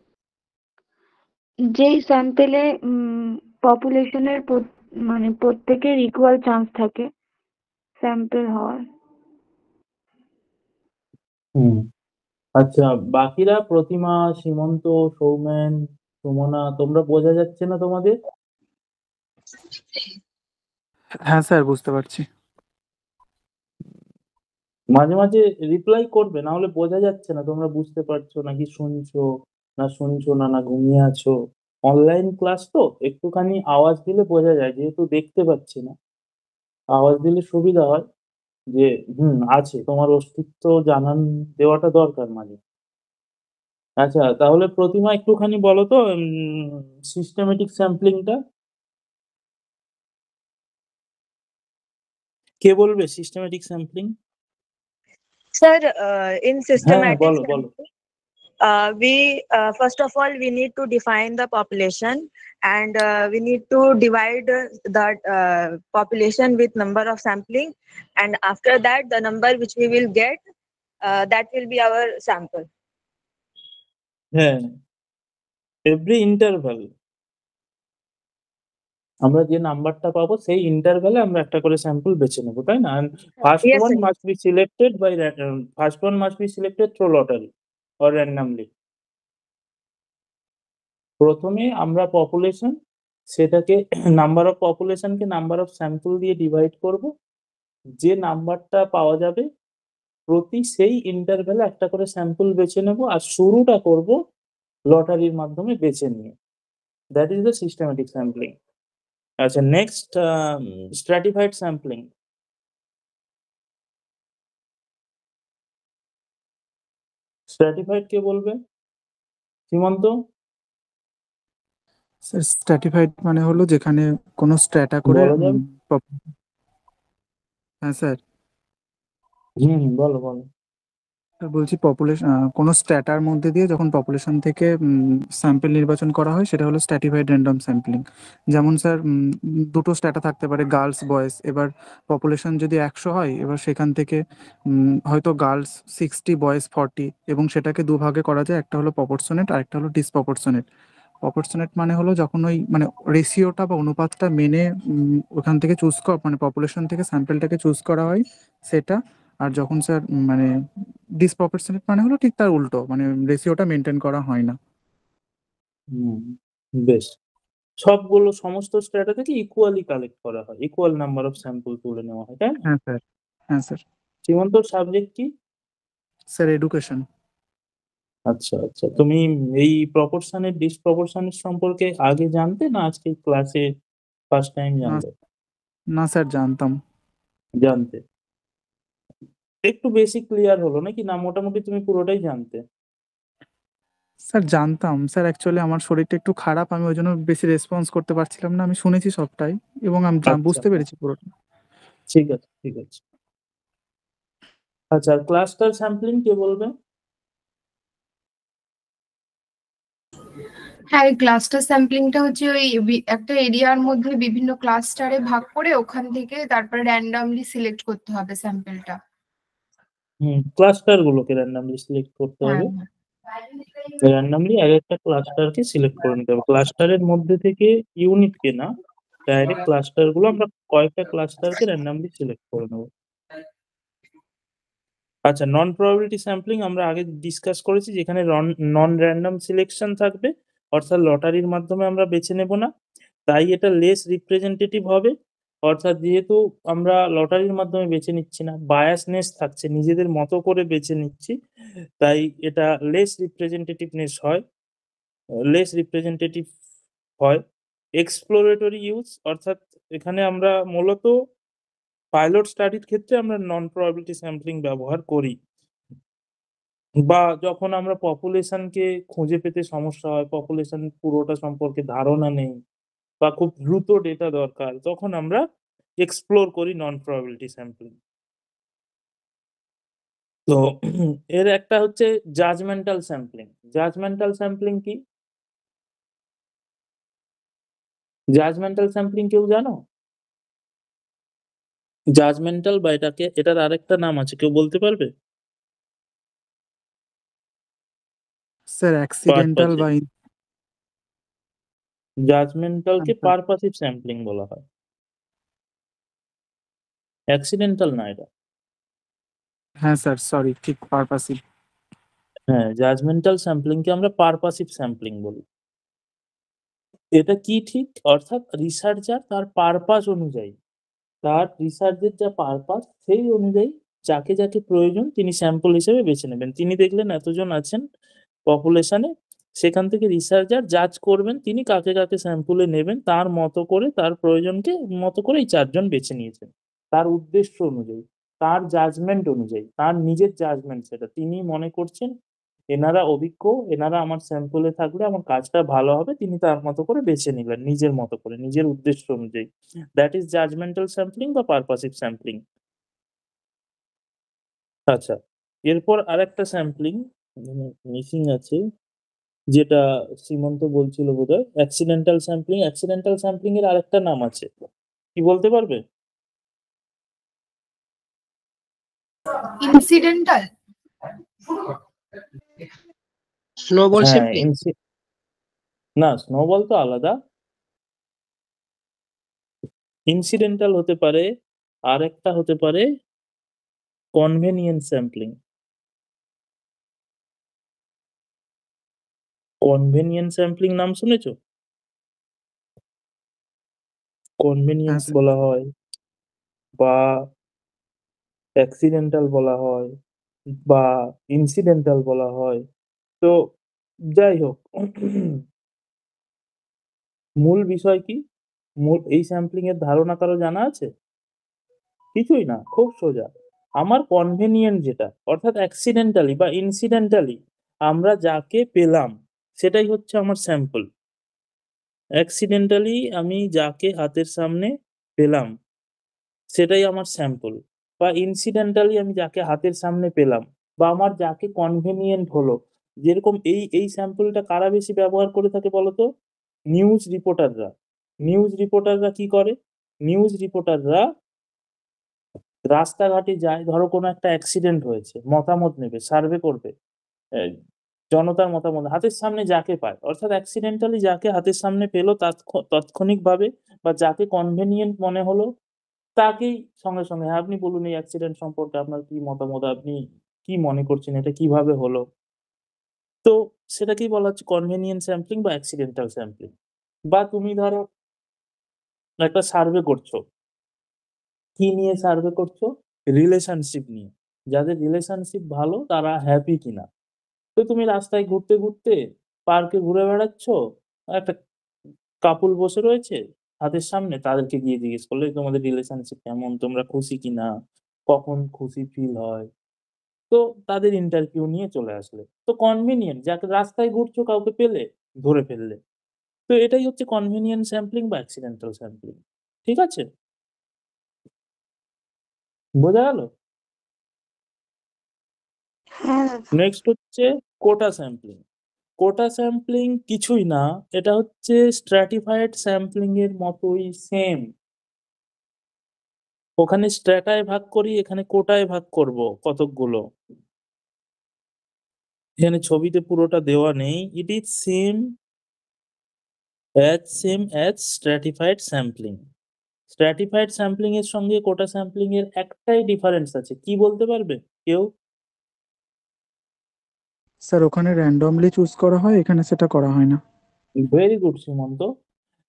যেই স্যাম্পেলে পপুলেশনের মানে প্রত্যেকের ইকুয়াল চান্স থাকে স্যাম্পল হওয়ার। হুম আচ্ছা, বাকিরা প্রতিমা, সীমন্ত, সৌমেন, সুমনা, তোমরা বোঝা যাচ্ছে না তোমাদের? হ্যাঁ স্যার, বুঝতে পারছি। মাঝে মাঝে রিপ্লাই করবে, না হলে বোঝা যাচ্ছে না তোমরা বুঝতে পারছো নাকি, শুনছো না শুনছো না, না ঘুমিয়ে আছো। অনলাইন ক্লাস তো একটুখানি আওয়াজ দিলে বোঝা যায়, যেহেতু দেখতে পাচ্ছি না আওয়াজ দিলে সুবিধা হয়, যে আছে, তোমার অস্তিত্ব জানান দেওয়াটা দরকার মাঝে। আচ্ছা তাহলে প্রতিমা একটুখানি বলো তো সিস্টেমেটিক স্যাম্পলিংটা কে বলবে? Systematic sampling. Sir, in হ্যাঁ systematic বলো বলো। sampling, we first of all we need to define the population, and we need to divide the population with number of sampling, and after that the number which we will get, that will be our sample. হ্যাঁ, এভরি ইন্টারভাল আমরা যে নাম্বারটা পাবো সেই ইন্টারভ্যালে আমরা একটা করে স্যাম্পল বেছে নেবো, তাই না? First Yes, one sir. Must be selected by first one must be selected through lottery or randomly. প্রথমে আমরা পপুলেশন, সেটাকে নাম্বার অফ পপুলেশনকে নাম্বার অফ স্যাম্পল দিয়ে ডিভাইড করব। যে নাম্বারটা পাওয়া যাবে প্রতি সেই ইন্টারভ্যালে একটা করে স্যাম্পল বেছে নেব, আর শুরুটা করব লটারির মাধ্যমে বেছে নিয়ে। That is the systematic sampling. আচ্ছা, নেক্সট স্ট্র্যাটিফাইড স্যাম্পলিং। স্ট্র্যাটিফাইড কে বলবে? সীমন্ত? স্যার স্ট্র্যাটিফাইড মানে হলো যেখানে কোনো স্ট্র্যাটা করে বলা যাবে? হ্যাঁ স্যার, বলো বলো। বলছি পপুলেশন কোনো স্ট্র্যাটার মধ্যে দিয়ে যখন পপুলেশন থেকে স্যাম্পল নির্বাচন করা হয় সেটা হলো স্ট্র্যাটিফাইড র্যান্ডম স্যাম্পলিং। যেমন স্যার দুটো স্ট্র্যাটা থাকতে পারে, গার্লস বয়েজ। এবার পপুলেশন যদি 100 হয়, এবার সেখান থেকে হয়তো গার্লস 60, বয়েজ 40, এবং সেটাকে দুভাগে করা যায়, একটা হলো প্রপোর্শনেট আর একটা হলো ডিসপ্রপোর্শনেট। প্রপোর্শনেট মানে হলো যখন ওই মানে রেশিওটা বা অনুপাতটা মেনে ওখান থেকে মানে পপুলেশন থেকে স্যাম্পেলটাকে চুজ করা হয় সেটা। আর যখন স্যার মানে ডিসপ্রপোর্শনেট মানে হলো ঠিক তার উল্টো, মানে রেশিওটা মেনটেন করা হয় না। বেশ। সবগুলো সমস্ত স্ট্র্যাটা থেকে ইকুয়ালি কালেক্ট করা হয়, ইকুয়াল নাম্বার অফ স্যাম্পল তুলে নেওয়া হয়, তাই না? হ্যাঁ স্যার। হ্যাঁ স্যার। সীমন্ত, সাবজেক্ট কি? Sir education. আচ্ছা আচ্ছা, তুমি এই প্রপোর্শনের ডিসপ্রপোর্শনের সম্পর্কে আগে জানতে, না আজকে ক্লাসে ফার্স্ট টাইম না জানলে? না স্যার, জানতাম। জানতে একটু বেশি ক্লিয়ার হলো নাকি, না মোটামুটি তুমি পুরোটাই জানতে? স্যার জানতাম স্যার, অ্যাকচুয়ালি আমার শরীরটা একটু খারাপ, আমি ওই জন্য বেশি রেসপন্স করতে পারছিলাম না। আমি শুনেছি সবটাই এবং আমি আচ্ছা, বুঝতে পেরেছি পুরোটা। ঠিক আছে ঠিক আছে। আচ্ছা, ক্লাস্টার স্যাম্পলিং কে বলবে? হ্যাঁ, এই ক্লাস্টার স্যাম্পলিংটা হচ্ছে ওই একটা এরিয়ার মধ্যে বিভিন্ন ক্লাস্টারে ভাগ করে ওখান থেকে তারপরে র্যান্ডমলি সিলেক্ট করতে হবে স্যাম্পলটা। ক্লাস্টার গুলোকে র্যান্ডামলি সিলেক্ট করতে হ্যাঁ হবে। র্যান্ডামলি এক একটা ক্লাস্টারকে সিলেক্ট করে নিতে হবে। ক্লাস্টারের মধ্যে থেকে ইউনিটকে না, ডাইরেক্ট ক্লাস্টার গুলো আমরা কয়েকটা ক্লাস্টারকে র্যান্ডামলি সিলেক্ট করে নেব। আচ্ছা, নন প্রবাবিলিটি স্যাম্পলিং আমরা আগে ডিসকাস করেছি, যেখানে নন র্যান্ডম সিলেকশন থাকবে, অর্থাৎ লটারির মাধ্যমে আমরা বেছে নেব না, তাই এটা লেস রিপ্রেজেন্টেটিভ হবে। অর্থাৎ যেহেতু আমরা লটারির মাধ্যমে বেছে নিচ্ছি না, বায়াসনেস থাকছে, নিজেদের মতো করে বেছে নিচ্ছি, তাই এটা লেস রিপ্রেজেন্টেটিভ হয়। এক্সপ্লোরেটরি ইউজ, অর্থাৎ এখানে আমরা মূলত পাইলট স্টাডির ক্ষেত্রে আমরা নন প্রবাবিলিটি স্যাম্পলিং ব্যবহার করি, বা যখন আমরা পপুলেশনকে খুঁজে পেতে সমস্যা হয়, পপুলেশন পুরোটা সম্পর্কে ধারণা নেই বা খুব দ্রুত ডেটা দরকার, তখন আমরা এক্সপ্লোর করি নন প্রবাবিলিটি স্যাম্পলিং। তো এর একটা হচ্ছে জাজমেন্টাল স্যাম্পলিং। জাজমেন্টাল স্যাম্পলিং কি? জাজমেন্টাল স্যাম্পলিং কেউ জানো? জাজমেন্টাল বা এটার আরেকটা নাম আছে, কেউ বলতে পারবে? স্যার অ্যাক্সিডেন্টাল বা জাজমেন্টালকে পারপাসিভ স্যাম্পলিং বলা হয়, অ্যাক্সিডেন্টাল না এটা। হ্যাঁ স্যার, সরি, ঠিক পারপাসিভ। হ্যাঁ, জাজমেন্টাল স্যাম্পলিংকে আমরা পারপাসিভ স্যাম্পলিং বলি। এটা কি ঠিক? অর্থাৎ রিসার্চার তার পারপাস অনুযায়ী, তার রিসার্চের যা পারপাস সেই অনুযায়ী যাকে যাকে প্রয়োজন তিনি স্যাম্পল হিসেবে বেছে নেবেন। তিনি দেখলেন এতজন আছেন পপুলেশনে, সেখান থেকে রিসার্চার জাজ করবেন তিনি কাকে কাকে স্যাম্পলে নেবেন, তার মতো করে তার প্রয়োজনকে মতো করে এই 4 জন বেছে নিয়েছেন। তার উদ্দেশ্য অনুযায়ী, তার জাজমেন্ট অনুযায়ী, তার নিজের জাজমেন্ট, সেটা তিনি মনে করছেন এনারা অভিজ্ঞ, এনারা আমার স্যাম্পলে থাকলে আমার কাজটা ভালো হবে, তিনি তার মতো করে বেছে নিলেন নিজের মতো করে, নিজের উদ্দেশ্য অনুযায়ী। দ্যাট ইজ জাজমেন্টাল স্যাম্পলিং বা পারপাসিভ স্যাম্পলিং। আচ্ছা, এরপর আরেকটা স্যাম্পলিং মিসিং আছে, যেটা সীমন্ত বলছিল বোধহয়, অ্যাক্সিডেন্টাল স্যাম্পলিং। অ্যাক্সিডেন্টাল স্যাম্পলিং এর আরেকটা নাম আছে, কি বলতে পারবে? ইনসিডেন্টাল। স্নোবল হ্যাঁ, স্যাম্পলিং। না, স্নোবল তো আলাদা। ইনসিডেন্টাল হতে পারে, আর একটা হতে পারে কনভেনিয়েন্স স্যাম্পলিং। কনভেনিয়েন্স স্যাম্পলিং নাম শুনেছো? Convenience sir. বলা হয় বা অ্যাক্সিডেন্টাল বলা হয় বা ইনসিডেন্টাল বলা হয়। তো যাই হোক, মূল বিষয় কি? এই স্যাম্পলিং এর ধারণা কারো জানা আছে? কিছুই না, খুব সোজা। আমার কনভেনিয়েন্ট যেটা, অর্থাৎ অ্যাক্সিডেন্টালি বা ইনসিডেন্টালি আমরা যাকে পেলাম সেটাই হচ্ছে আমার স্যাম্পল। অ্যাক্সিডেন্টালি আমি যাকে হাতের সামনে পেলাম সেটাই আমার স্যাম্পল, বা ইনসিডেন্টালি আমি যাকে হাতের সামনে পেলাম বা আমার যাকে কনভেনিয়েন্ট হলো। যেরকম এই স্যাম্পলটা কারা বেশি ব্যবহার করে থাকে বলতো? নিউজ রিপোর্টাররা। নিউজ রিপোর্টাররা কি করে? নিউজ রিপোর্টাররা রাস্তাঘাটে যায়, ধরো কোনো একটা অ্যাক্সিডেন্ট হয়েছে, মতামত নেবে, সার্ভে করবে, এই জনতার মতামত হাতের সামনে যাকে পায়, অর্থাৎ অ্যাক্সিডেন্টালি যাকে হাতের সামনে পেলো তাৎক্ষণিকভাবে বা যাকে কনভেনিয়েন্ট মনে হলো তাকেই সঙ্গে, সঙ্গে, হ্যাঁ, আপনি বলুন এই অ্যাক্সিডেন্ট সম্পর্কে আপনার কি মতামত? আপনি কি মনে করছেন এটা কিভাবে হলো? তো সেটাকেই বলা হচ্ছে কনভেনিয়েন্ট স্যাম্পলিং বা অ্যাক্সিডেন্টাল স্যাম্পলিং। বা তুমি ধরো একটা সার্ভে করছো। কি নিয়ে সার্ভে করছো? রিলেশনশিপ নিয়ে। যাদের রিলেশনশিপ ভালো তারা হ্যাপি কিনা। তো তুমি রাস্তায় ঘুরতে, ঘুরতে পার্কে ঘুরে বেড়াচ্ছ, একটা কাপল বসে রয়েছে হাতের সামনে, তাদেরকে গিয়ে জিজ্ঞেস করলে তোমাদের রিলেশনশিপ কেমন? তোমরা খুশি কিনা? কখন খুশি ফিল হয়? তো তাদের ইন্টারভিউ নিয়ে চলে আসলে। তো কনভেনিয়েন্ট যাকে রাস্তায় ঘুরছো কাউকে পেলে, ধরে ফেললে। তো এটাই হচ্ছে কনভেনিয়েন্ট স্যাম্পলিং বা অ্যাক্সিডেন্টাল স্যাম্পলিং। ঠিক আছে? বোঝা গেল? হ্যাঁ দাদা। নেক্সট হচ্ছে কোটা স্যাম্পলিং। কোটা স্যাম্পলিং কিছুই না, এটা হচ্ছে স্ট্র্যাটিফাইড স্যাম্পলিং এর মতোই সেম। ওখানে স্ট্র্যাটায় ভাগ করি, এখানে কোটায় ভাগ করব কতকগুলো। এখানে ছবিতে পুরোটা দেওয়া নেই। It is same as stratified sampling. Stratified sampling এর সঙ্গে কোটা স্যাম্পলিং এর একটাই ডিফারেন্স আছে, কি বলতে পারবে কেউ? স্যার ওখানে র্যান্ডমলি চুজ করা হয়, এখানে সেটা করা হয় না। Very good Sumanta.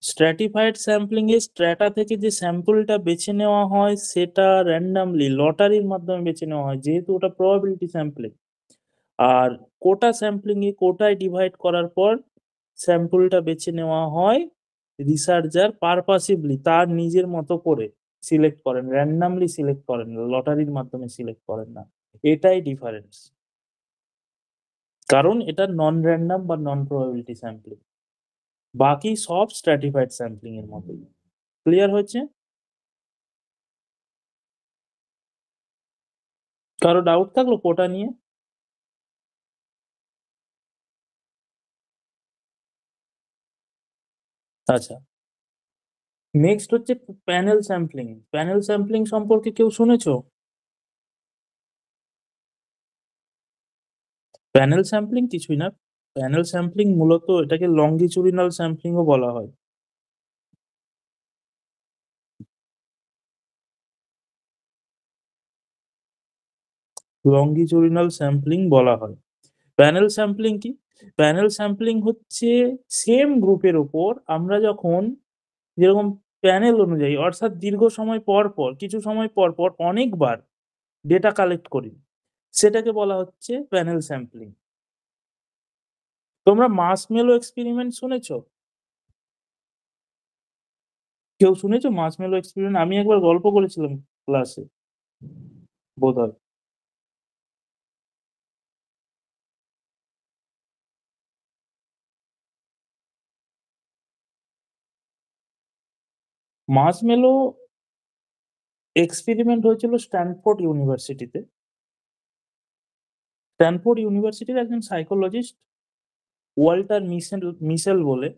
Stratified sampling এ স্ট্র্যাটা থেকে যে স্যাম্পলটা বেছে নেওয়া হয় সেটা র্যান্ডমলি লটারির মাধ্যমে বেছে নেওয়া হয়, যেহেতু ওটা প্রবাবিলিটি স্যাম্পলিং। আর কোটা স্যাম্পলিং এ কোটায় ডিভাইড করার পর স্যাম্পলটা বেছে নেওয়া হয় রিসার্চার পারপাসিভলি তার নিজের মতো করে সিলেক্ট করেন, র্যান্ডমলি সিলেক্ট করেন, লটারির মাধ্যমে সিলেক্ট করেন না। এটাই ডিফারেন্স, কারণ এটা নন র্যান্ডম বা নন প্রবাবিলিটি স্যাম্পলিং। বাকি সব স্ট্র্যাটিফাইড স্যাম্পলিং এর মতোই। ক্লিয়ার হয়েছে? কারো ডাউট থাকলো কোটা নিয়ে? আচ্ছা, নেক্সট হচ্ছে প্যানেল স্যাম্পলিং। প্যানেল স্যাম্পলিং সম্পর্কে কেউ শুনেছো? প্যানেল স্যাম্পলিং কিছুই না। প্যানেল স্যাম্পলিং মূলত এটাকে লঙ্গিচুডিনাল স্যাম্পলিংও বলা হয়। লঙ্গিচুডিনাল স্যাম্পলিং বলা হয়। প্যানেল স্যাম্পলিং কি? প্যানেল স্যাম্পলিং হচ্ছে সেম গ্রুপের উপর আমরা যখন যেরকম প্যানেল অনুযায়ী, অর্থাৎ দীর্ঘ সময় পর পর, কিছু সময় পর পর অনেকবার ডেটা কালেক্ট করি, সেটাকে বলা হচ্ছে প্যানেল স্যাম্পলিং। তোমরা মার্শমেলো এক্সপেরিমেন্ট শুনেছো? কেউ শুনেছো মার্শমেলো এক্সপেরিমেন্ট? আমি একবার গল্প করেছিলাম ক্লাসে বোধহয়। মার্শমেলো এক্সপেরিমেন্ট হয়েছিল স্ট্যানফোর্ড ইউনিভার্সিটিতে। স্ট্যানফোর্ড ইউনিভার্সিটির একজন সাইকোলজিস্ট ওয়াল্টার মিশেল বলে,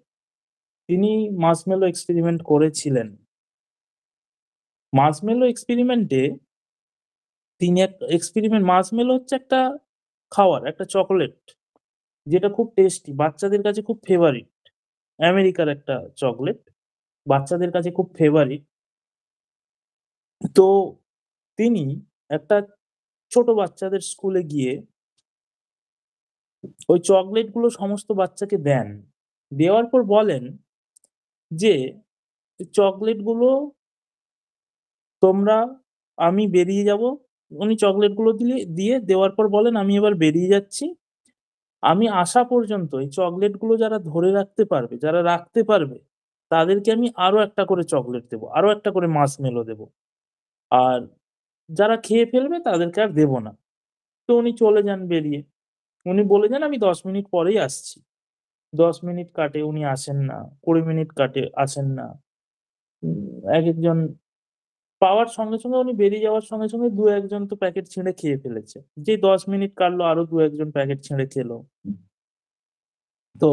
তিনি মার্শমেলো এক্সপেরিমেন্ট করেছিলেন। মার্শমেলো এক্সপেরিমেন্টে তিনি একটা এক্সপেরিমেন্ট, মার্শমেলো হচ্ছে একটা খাওয়ার, একটা চকোলেট যেটা খুব টেস্টি, বাচ্চাদের কাছে খুব ফেভারিট। আমেরিকার একটা চকলেট, বাচ্চাদের কাছে খুব ফেভারিট। তো তিনি একটা ছোট বাচ্চাদের স্কুলে গিয়ে ওই চকলেট গুলো সমস্ত বাচ্চাকে দেন, দেওয়ার পর বলেন যে চকলেট গুলো তোমরা, আমি বেরিয়ে যাব। উনি চকলেট গুলো দিয়ে দেওয়ার পর বলেন আমি এবার বেরিয়ে যাচ্ছি, আমি আসা পর্যন্ত এই চকলেট গুলো যারা ধরে রাখতে পারবে, যারা রাখতে পারবে, তাদেরকে আমি আরো একটা করে চকলেট দেবো, আরো একটা করে মার্শমেলো দেবো, আর যারা খেয়ে ফেলবে তাদেরকে আর দেবো না। তো উনি চলে যান বেরিয়ে। উনি বলে যান আমি 10 মিনিট পরেই আসছি। 10 মিনিট কাটে, উনি আসেন না। 20 মিনিট কাটে, আসেন না। একেকজন পাওয়ার সঙ্গে, সঙ্গে উনি বেরিয়ে যাওয়ার সঙ্গে, সঙ্গে ২-১ জন তো প্যাকেট ছিঁড়ে খেয়ে ফেলেছে। যেই ১০ মিনিট কাটলো আরো ২-১ জন প্যাকেট ছিঁড়ে খেলো। তো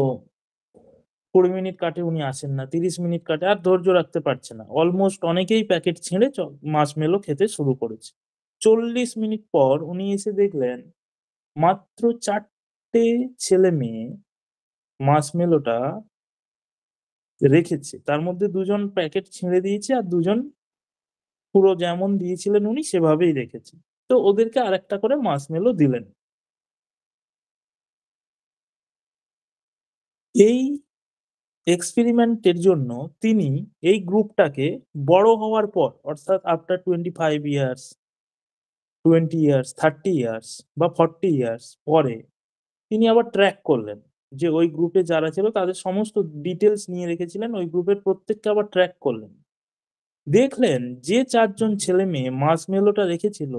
২০ মিনিট কাটে, উনি আসেন না। ৩০ মিনিট কাটে, আর ধৈর্য রাখতে পারছে না। অলমোস্ট অনেকেই প্যাকেট ছিঁড়ে মার্শমেলো খেতে শুরু করেছে। ৪০ মিনিট পর উনি এসে দেখলেন মাত্র ৪ টে ছেলেমেয়ে মার্শমেলোটা রেখেছে। তার মধ্যে ২ জন প্যাকেট ছিঁড়ে দিয়েছে, আর ২ জন পুরো যেমন দিয়েছিলেন উনি সেভাবেই রেখেছে। তো ওদেরকে আরেকটা করে মার্শমেলো দিলেন। এই এক্সপেরিমেন্টের জন্য তিনি এই গ্রুপটাকে বড় হওয়ার পর, অর্থাৎ আফটার 25 ইয়ার্স, 20 ইয়ার্স, 30 ইয়ার্স বা 40 ইয়ার্স পরে তিনি আবার ট্র্যাক করলেন যে ওই গ্রুপে যারা ছিল তাদের সমস্ত ডিটেলস নিয়ে রেখেছিলেন, ওই গ্রুপের প্রত্যেককে আবার ট্র্যাক করলেন। দেখলেন যে ৪ জন ছেলে মেয়ে মার্শমেলোটা রেখেছিল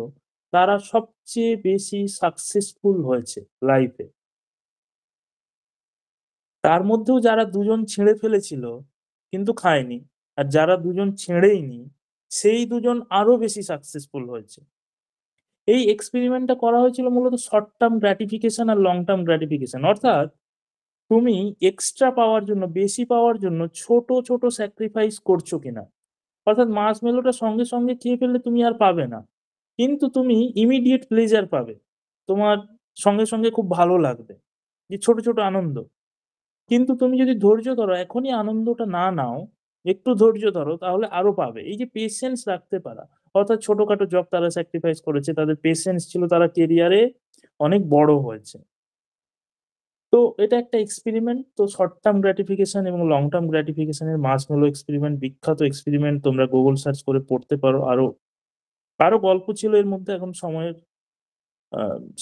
তারা সবচেয়ে বেশি সাকসেসফুল হয়েছে লাইফে। তার মধ্যেও যারা ২ জন ছিঁড়ে ফেলেছিল কিন্তু খায়নি, আর যারা ২ জন ছিঁড়েইনি সেই ২ জন আরো বেশি সাকসেসফুল হয়েছে। এই এক্সপেরিমেন্টটা করা হয়েছিল মূলত শর্ট টার্ম গ্র্যাটিফিকেশন আর লং টার্ম গ্র্যাটিফিকেশন। অর্থাৎ তুমি এক্সট্রা পাওয়ার জন্য, বেশি পাওয়ার জন্য ছোট, ছোট স্যাক্রিফাইস করছো কিনা। অর্থাৎ মার্শমেলোটা সঙ্গে, সঙ্গে খেয়ে ফেললে তুমি আর পাবে না। কিন্তু তুমি ইমিডিয়েট প্লেজার পাবে। তোমার সঙ্গে, সঙ্গে খুব ভালো লাগবে। যে ছোট, ছোট আনন্দ। কিন্তু তুমি যদি ধৈর্য ধরো, এখনই আনন্দটা না নাও, একটু ধৈর্য ধরো, তাহলে আরো পাবে। এই যে পেশেন্স রাখতে পারা, অর্থাৎ ছোটখাটো জব তারা স্যাক্রিফাইস করেছে, তাদের পেশেন্স ছিল, তারা কেরিয়ারে অনেক বড় হয়েছে। তো এটা একটা এক্সপেরিমেন্ট। তো শর্ট টার্ম গ্র্যাটিফিকেশন এবং লং টার্ম গ্র্যাটিফিকেশন এর মার্শমেলো এক্সপেরিমেন্ট, বিখ্যাত এক্সপেরিমেন্ট, তোমরা গুগল সার্চ করে পড়তে পারো। আরো আরো গল্প ছিল এর মধ্যে, এখন সময়ের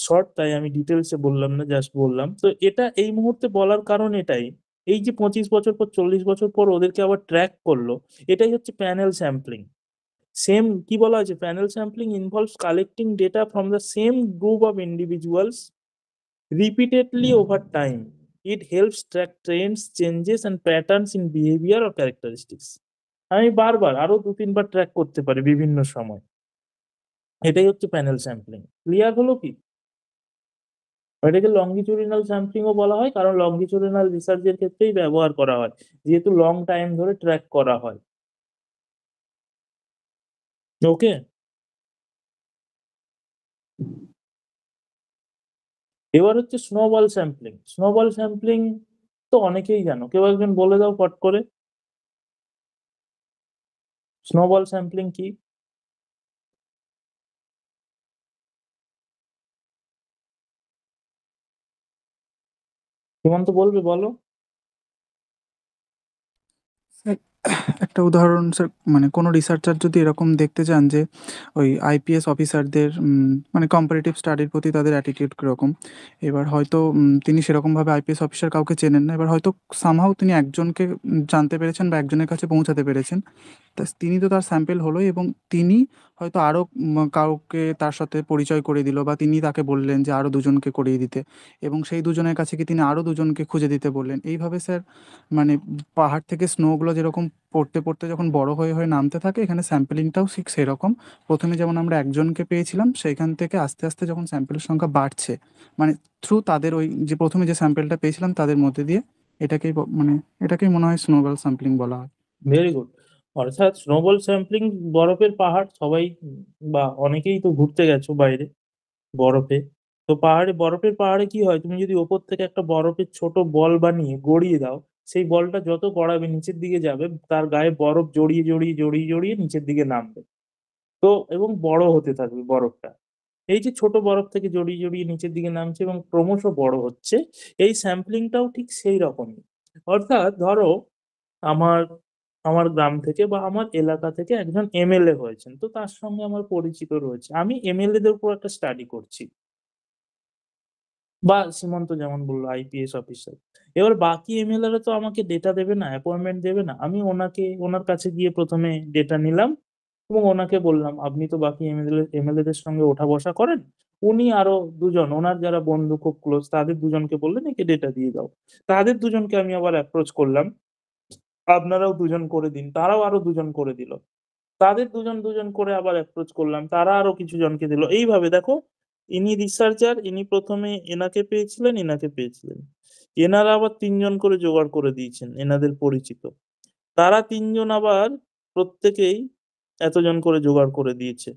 শর্ট, তাই আমি ডিটেলসে বললাম না, জাস্ট বললাম। তো এটা এই মুহূর্তে বলার কারণ এটাই, এই যে ২৫ বছর পর, ৪০ বছর পর ওদেরকে আবার ট্র্যাক করলো, এটাই হচ্ছে প্যানেল স্যাম্পলিং। সেম কি বলা হয়েছে, panel sampling involves collecting data from the same group of individuals repeatedly over time. It helps track trends, changes and patterns in behavior or characteristics. আমি বারবার আরো ২-৩ বার ট্র্যাক করতে পারি বিভিন্ন সময়। এটাই হচ্ছে প্যানেল স্যাম্পলিং। ক্লিয়ার হলো কি? এটাকে লঙ্গিচুডিনাল স্যাম্পলিং ও বলা হয়, কারণ লঙ্গিচুডিনাল রিসার্চের ক্ষেত্রেই ব্যবহার করা হয়, যেহেতু লং টাইম ধরে ট্র্যাক করা হয়। ওকে, এবার হচ্ছে স্নোবল স্যাম্পলিং। স্নোবল স্যাম্পলিং তো অনেকেই জানো, কেউ একজন বলে দাও পট করে, স্নোবল স্যাম্পলিং কি? সীমান্ত বলবে, বলো। স্যার, একটা উদাহরণ স্যার, মানে কোনো রিসার্চার যদি এরকম দেখতে চান যে ওই আইপিএস অফিসারদের মানে কম্পারেটিভ স্টাডির প্রতি তাদের অ্যাটিটিউড কীরকম, এবার হয়তো তিনি সেরকমভাবে আইপিএস অফিসার কাউকে চেনেন না, এবার হয়তো সামহাও তিনি একজনকে জানতে পেরেছেন বা একজনের কাছে পৌঁছাতে পেরেছেন, তা তিনি তো তার স্যাম্পেল হলো, এবং তিনি হয়তো আরও কাউকে তার সাথে পরিচয় করে দিল, বা তিনি তাকে বললেন যে আরও দুজনকে করিয়ে দিতে, এবং সেই দুজনের কাছে কি তিনি আরও দুজনকে খুঁজে দিতে বললেন। এইভাবে স্যার মানে পাহাড় থেকে স্নোগুলো যেরকম পড়তে পড়তে যখন বড় হয়ে হয়ে নামতে থাকে, এখানে স্যাম্পেলিংটাও ঠিক সেরকম। প্রথমে যেমন আমরা একজনকে পেয়েছিলাম, সেইখান থেকে আস্তে আস্তে যখন স্যাম্পেলের সংখ্যা বাড়ছে, মানে থ্রু তাদের ওই যে প্রথমে যে স্যাম্পেলটা পেয়েছিলাম তাদের মধ্যে দিয়ে, মানে এটাকেই মনে হয় স্নোবল স্যাম্পলিং বলা হয়। Very good. অর্থাৎ স্নোবল স্যাম্পলিং, বরফের পাহাড় সবাই বা অনেকেই তো ঘুরতে গেছো বাইরে বরফে। তো পাহাড়ে, বরফের পাহাড়ে কি হয়, তুমি যদি ওপর থেকে একটা বরফের ছোট বল বানিয়ে গড়িয়ে দাও, সেই বলটা যত গড়াবে নিচের দিকে যাবে, তার গায়ে বরফ জড়িয়ে জড়িয়ে জড়িয়ে জড়িয়ে নিচের দিকে নামবে। তো এবং বড় হতে থাকবে বরফটা। এই যে ছোট বরফ থেকে জড়িয়ে জড়িয়ে নিচের দিকে নামছে এবং ক্রমশ বড় হচ্ছে, এই স্যাম্পলিংটাও ঠিক সেই রকমই। অর্থাৎ ধরো আমার আমার গ্রাম থেকে বা আমার এলাকা থেকে একজন এমএলএ হয়েছেন, তো তার সঙ্গে আমার পরিচিত রয়েছে, আমি এমএলএ দের উপর একটা স্টাডি করছি, বা সীমন্ত যেমন বললো আইপিএস অফিসার। এবার বাকি এমএলএরা তো আমাকে ডেটা দেবে না, অ্যাপয়েন্টমেন্ট দেবে না, আমি ওনার কাছে গিয়ে প্রথমে ডেটা নিলাম এবং ওনাকে বললাম আপনি তো বাকি এমএলএ দের সঙ্গে ওঠা বসা করেন, উনি আরো দুজন ওনার যারা বন্ধু খুব ক্লোজ তাদের দুজনকে বললেন একে ডেটা দিয়ে দাও, তাদের দুজনকে আমি আবার অ্যাপ্রোচ করলাম, আপনারাও দুজন করে দিন, তারাও আরো দুজন করে দিল, তাদের দুজন দুজন করে আবার অ্যাপ্রোচ করলাম, তারা আরো কিছু জনকে দিল। এইভাবে দেখো, ইনি রিসার্চার, ইনি প্রথমে এনাকে পেয়েছিলেন, এনাকে পেয়েছিলেন, এনারা আবার তিনজন করে জোগাড় করে দিয়েছেন এনাদের পরিচিত, তারা তিনজন আবার প্রত্যেকেই এতজন করে জোগাড় করে দিয়েছে।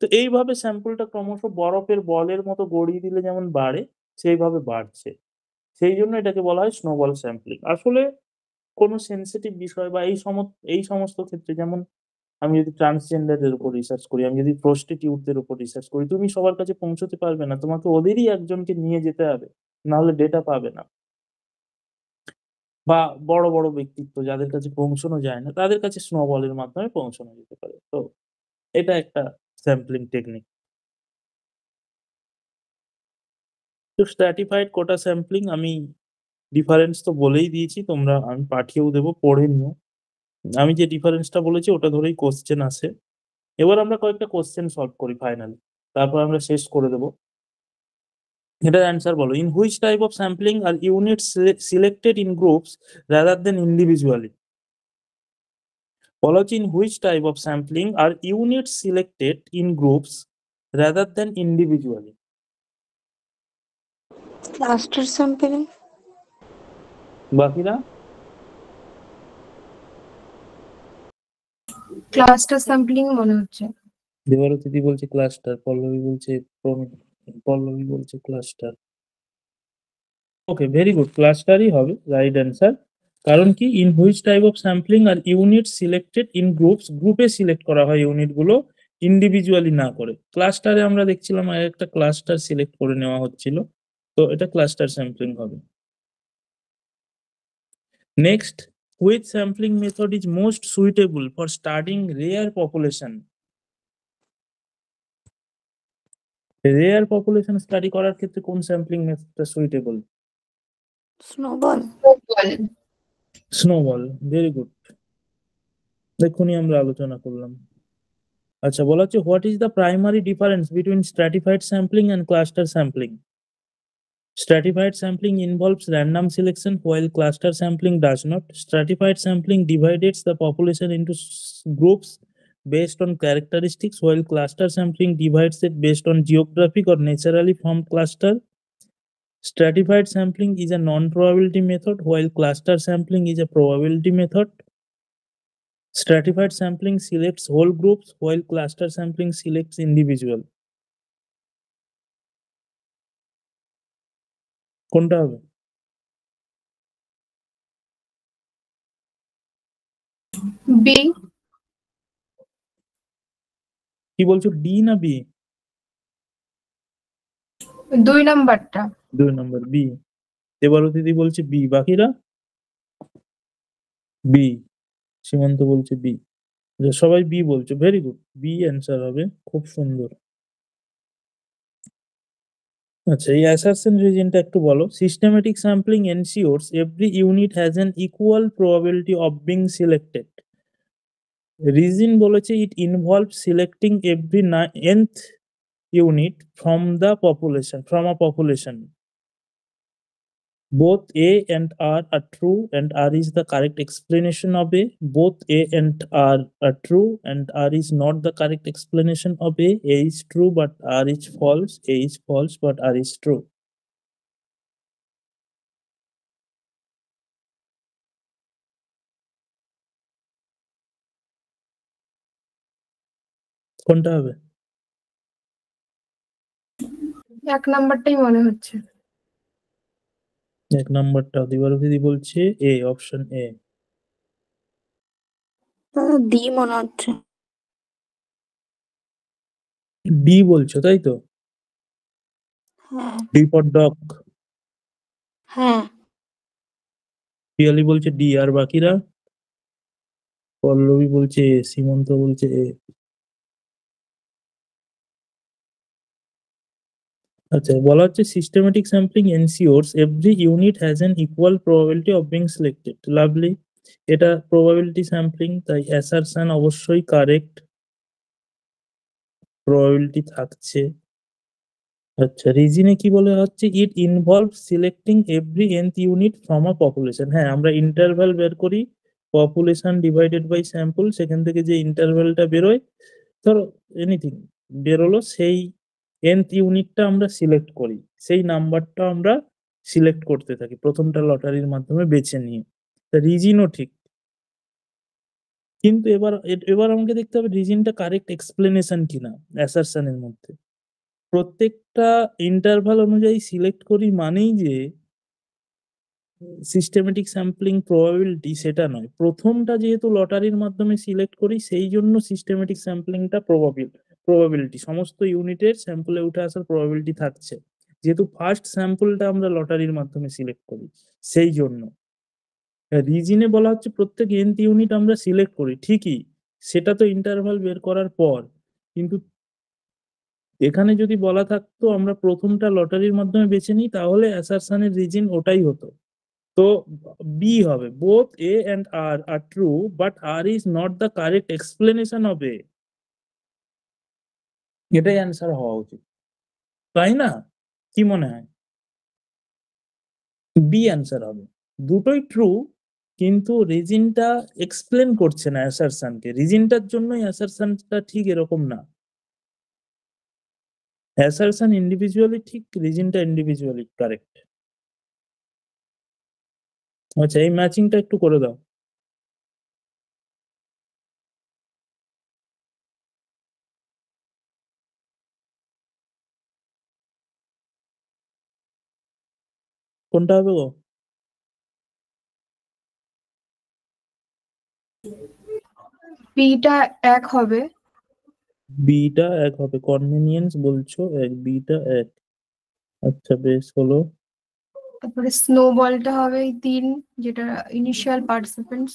তো এইভাবে স্যাম্পলটা ক্রমশ বরফের বলের মতো গড়িয়ে দিলে যেমন বাড়ে, সেইভাবে বাড়ছে। সেই জন্য এটাকে বলা হয় স্নোবল স্যাম্পলিং। আসলে কোনো সেনসিটিভ বিষয় বা এই সমস্ত ক্ষেত্রে, যেমন আমি যদি ট্রান্সজেন্ডারদের উপর রিসার্চ করি, আমি যদি প্রস্টিটিউটদের উপর রিসার্চ করি, তুমি সবার কাছে পৌঁছতে পারবে না, তোমাকে ওদেরই একজনকে নিয়ে যেতে হবে, না হলে ডেটা পাবে না। বা বড় বড় ব্যক্তিত্ব যাদের কাছে পৌঁছানো যায় না, তাদের কাছে স্নোবলের মাধ্যমে পৌঁছানো যেতে পারে। তো এটা একটা স্যাম্পলিং টেকনিক। তো স্ট্র্যাটিফাইড কোটা স্যাম্পলিং আমি ডিফারেন্স তো বলেই দিয়েছি, তোমরা আমি পাঠিয়েও দেবো, পড়ে নিও। আমি যে ডিফারেন্সটা বলেছি ওটা ধরেই কোশ্চেন আসে। এবার আমরা কয়েকটা কোশ্চেন সলভ করি ফাইনালি, তারপর আমরা শেষ করে দেবো। এটার অ্যান্সার বলো। In which type of sampling are units selected in groups rather than individually? বলা হচ্ছে in which type of sampling are units selected in groups rather than individually? Cluster sampling. বাকিরা? ক্লাস্টার স্যাম্পলিং মনে হচ্ছে। দেবারতিথি বলছে ক্লাস্টার, পল্লবী বলছে ক্লাস্টার। ওকে, ভেরি গুড, ক্লাস্টারই হবে রাইট অ্যান্সার। কারণ কি, in which type of sampling are unit selected in groups, গ্রুপে সিলেক্ট করা হয় ইউনিট গুলো, ইন্ডিভিজুয়ালি না করে। ক্লাস্টারে আমরা দেখছিলাম আর একটা ক্লাস্টার সিলেক্ট করে নেওয়া হচ্ছিল, তো এটা ক্লাস্টার স্যাম্পলিং হবে। Next, which sampling method is most suitable for studying rare population? Rare population study করার ক্ষেত্রে কোন স্যাম্পলিং মেথডটা suitable? Snowball. Snowball, very good, এক্ষুনি আমরা আলোচনা করলাম। আচ্ছা, বলা হচ্ছে what is the primary difference between stratified sampling and cluster sampling? Stratified sampling involves random selection while cluster sampling does not. Stratified sampling divides the population into groups based on characteristics, while cluster sampling divides it based on geographic or naturally formed cluster. Stratified sampling is a non-probability method, while cluster sampling is a probability method. Stratified sampling selects whole groups, while cluster sampling selects individual. কোনটা হবে? বি। কি বলছো, ডি না বি? 2 নাম্বারটা। 2 নম্বর বি। দেবারতিথি বলছে বি, বাকিরা? বি। সীমন্ত বলছে বি। সবাই বি বলছো, ভেরি গুড, বি অ্যান্সার হবে, খুব সুন্দর। আচ্ছা, এই অ্যাসারশন রিজনটা একটু বলো। Systematic sampling ensures every unit has an equal probability of being selected. Reason বলেছে it involve selecting every nth unit from a population. Both A and R are true and R is the correct explanation of A. Both A and R are true and R is not the correct explanation of A. A is true but R is false. A is false but R is true. কোনটা হবে? 1 নাম্বারটাই মনে হচ্ছে। 1 নাম্বারটা। দিবারতিথি বলছে এ, অপশন এ। ডি মনে হচ্ছে। ডি বলছো তাই তো? হ্যাঁ ডি ফর ডগ, হ্যাঁ পিয়ালি বলছে ডি, আর বাকিরা? পল্লবী বলছে এ, সীমন্ত বলছে এ। আচ্ছা, বলা হচ্ছে systematic sampling ensures every unit has an equal probability of being selected. Lovely, এটা প্রবাবিলিটি স্যাম্পলিং, তাই অ্যাসারশন অবশ্যই কারেক্ট, প্রবাবিলিটি থাকছে। আচ্ছা, রিজনে কি বলা হচ্ছে, it involve selecting every nth unit from a population. হ্যাঁ, আমরা ইন্টারভ্যাল বের করি, পপুলেশন ডিভাইডেড বাই স্যাম্পল, সেখান থেকে যে ইন্টারভ্যালটা বেরোয়, ধরো এনিথিং বেরোলো, সেই nth ইউনিটটা আমরা সিলেক্ট করি, সেই নাম্বারটা আমরা সিলেক্ট করতে থাকি প্রথমটা লটারির মাধ্যমে বেছে নিয়ে। তা রিজিনও ঠিক, কিন্তু এবার আমাকে দেখতে হবে রিজিনটা কারেক্ট এক্সপ্লেনেশন কিনা অ্যাসারশনের মধ্যে। প্রত্যেকটা ইন্টারভাল অনুযায়ী সিলেক্ট করি মানেই যে সিস্টেমেটিক স্যাম্পলিং প্রবাবিলিটি সেটা নয়। প্রথমটা যেহেতু লটারির মাধ্যমে সিলেক্ট করি, সেই জন্য সিস্টেমেটিক স্যাম্পলিংটা প্রবাবিলিটি, সমস্ত ইউনিটের স্যাম্পলে উঠে আসার প্রবাবিলিটি থাকছে, যেহেতু ফার্স্ট স্যাম্পলটা আমরা লটারির মাধ্যমে সিলেক্ট করি সেই জন্য। রিজিনে বলা হচ্ছে প্রত্যেক nth ইউনিট আমরা সিলেক্ট করি, ঠিকই, সেটা তো ইন্টারভাল বের করার পর, কিন্তু এখানে যদি বলা থাকতো আমরা প্রথমটা লটারির মাধ্যমে বেছে নিই, তাহলে অ্যাসারশনের রিজিন ওটাই হতো। তো বি হবে, both A and R are true but R is not the correct explanation of A. এটাই অ্যান্সার হওয়া উচিত, তাই না? কি মনে হয়? বি অ্যান্সার হবে, দুটোই ট্রু, কিন্তু রিজিনটা এক্সপ্লেন করছে না অ্যাসারশনকে, রিজিনটার জন্যই অ্যাসারশনটা ঠিক এরকম না। অ্যাসারশন ইন্ডিভিজুয়ালি ঠিক, রিজিনটা ইন্ডিভিজুয়ালি কারেক্ট। আচ্ছা, এই ম্যাচিংটা একটু করে দাও। কোনটা হবে গো? বিটা 1 হবে। বিটা 1 হবে, কনভেনিয়েন্স বলছো 1, বিটা 1। আচ্ছা, বেশ হলো। তারপরে স্নোবলটা হবে 3, যেটা ইনিশিয়াল পার্টিসিপেন্টস।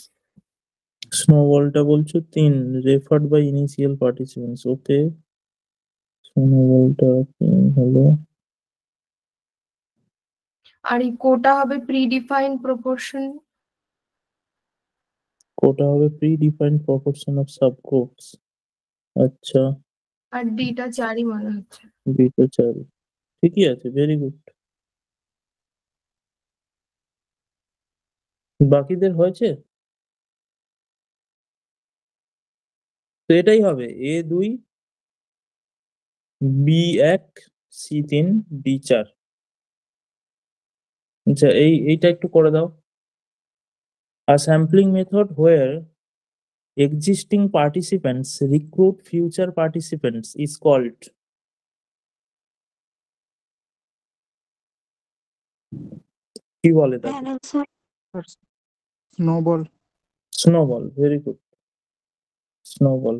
স্নোবলটা বলছো 3, রেফার্ড বাই ইনিশিয়াল পার্টিসিপেন্টস। ওকে, স্নোবলটা 3 হলো। আর এই কোটা হবে প্রিডিফাইন্ড প্রপোর্শন। কোটা হবে প্রি-ডিফাইন্ড প্রপোর্শন অফ সাবগ্রুপস। আচ্ছা, আর ডিটা 4ই মনে হচ্ছে। বিটা 4, ঠিকই আছে, ভেরি গুড। বাকিদের হয়েছে? তো এটাই হবে, A2, B1, C3, D4। আচ্ছা, এইটা একটু করে দাও। A sampling method where existing participants recruit future participants is called. কি বলে তাকে? Snowball. Snowball, very good, snowball.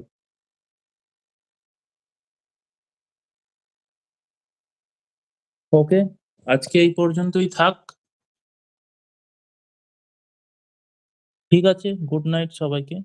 Okay, আজকে এই পর্যন্তই থাক। ঠিক আছে, গুড নাইট সবাইকে।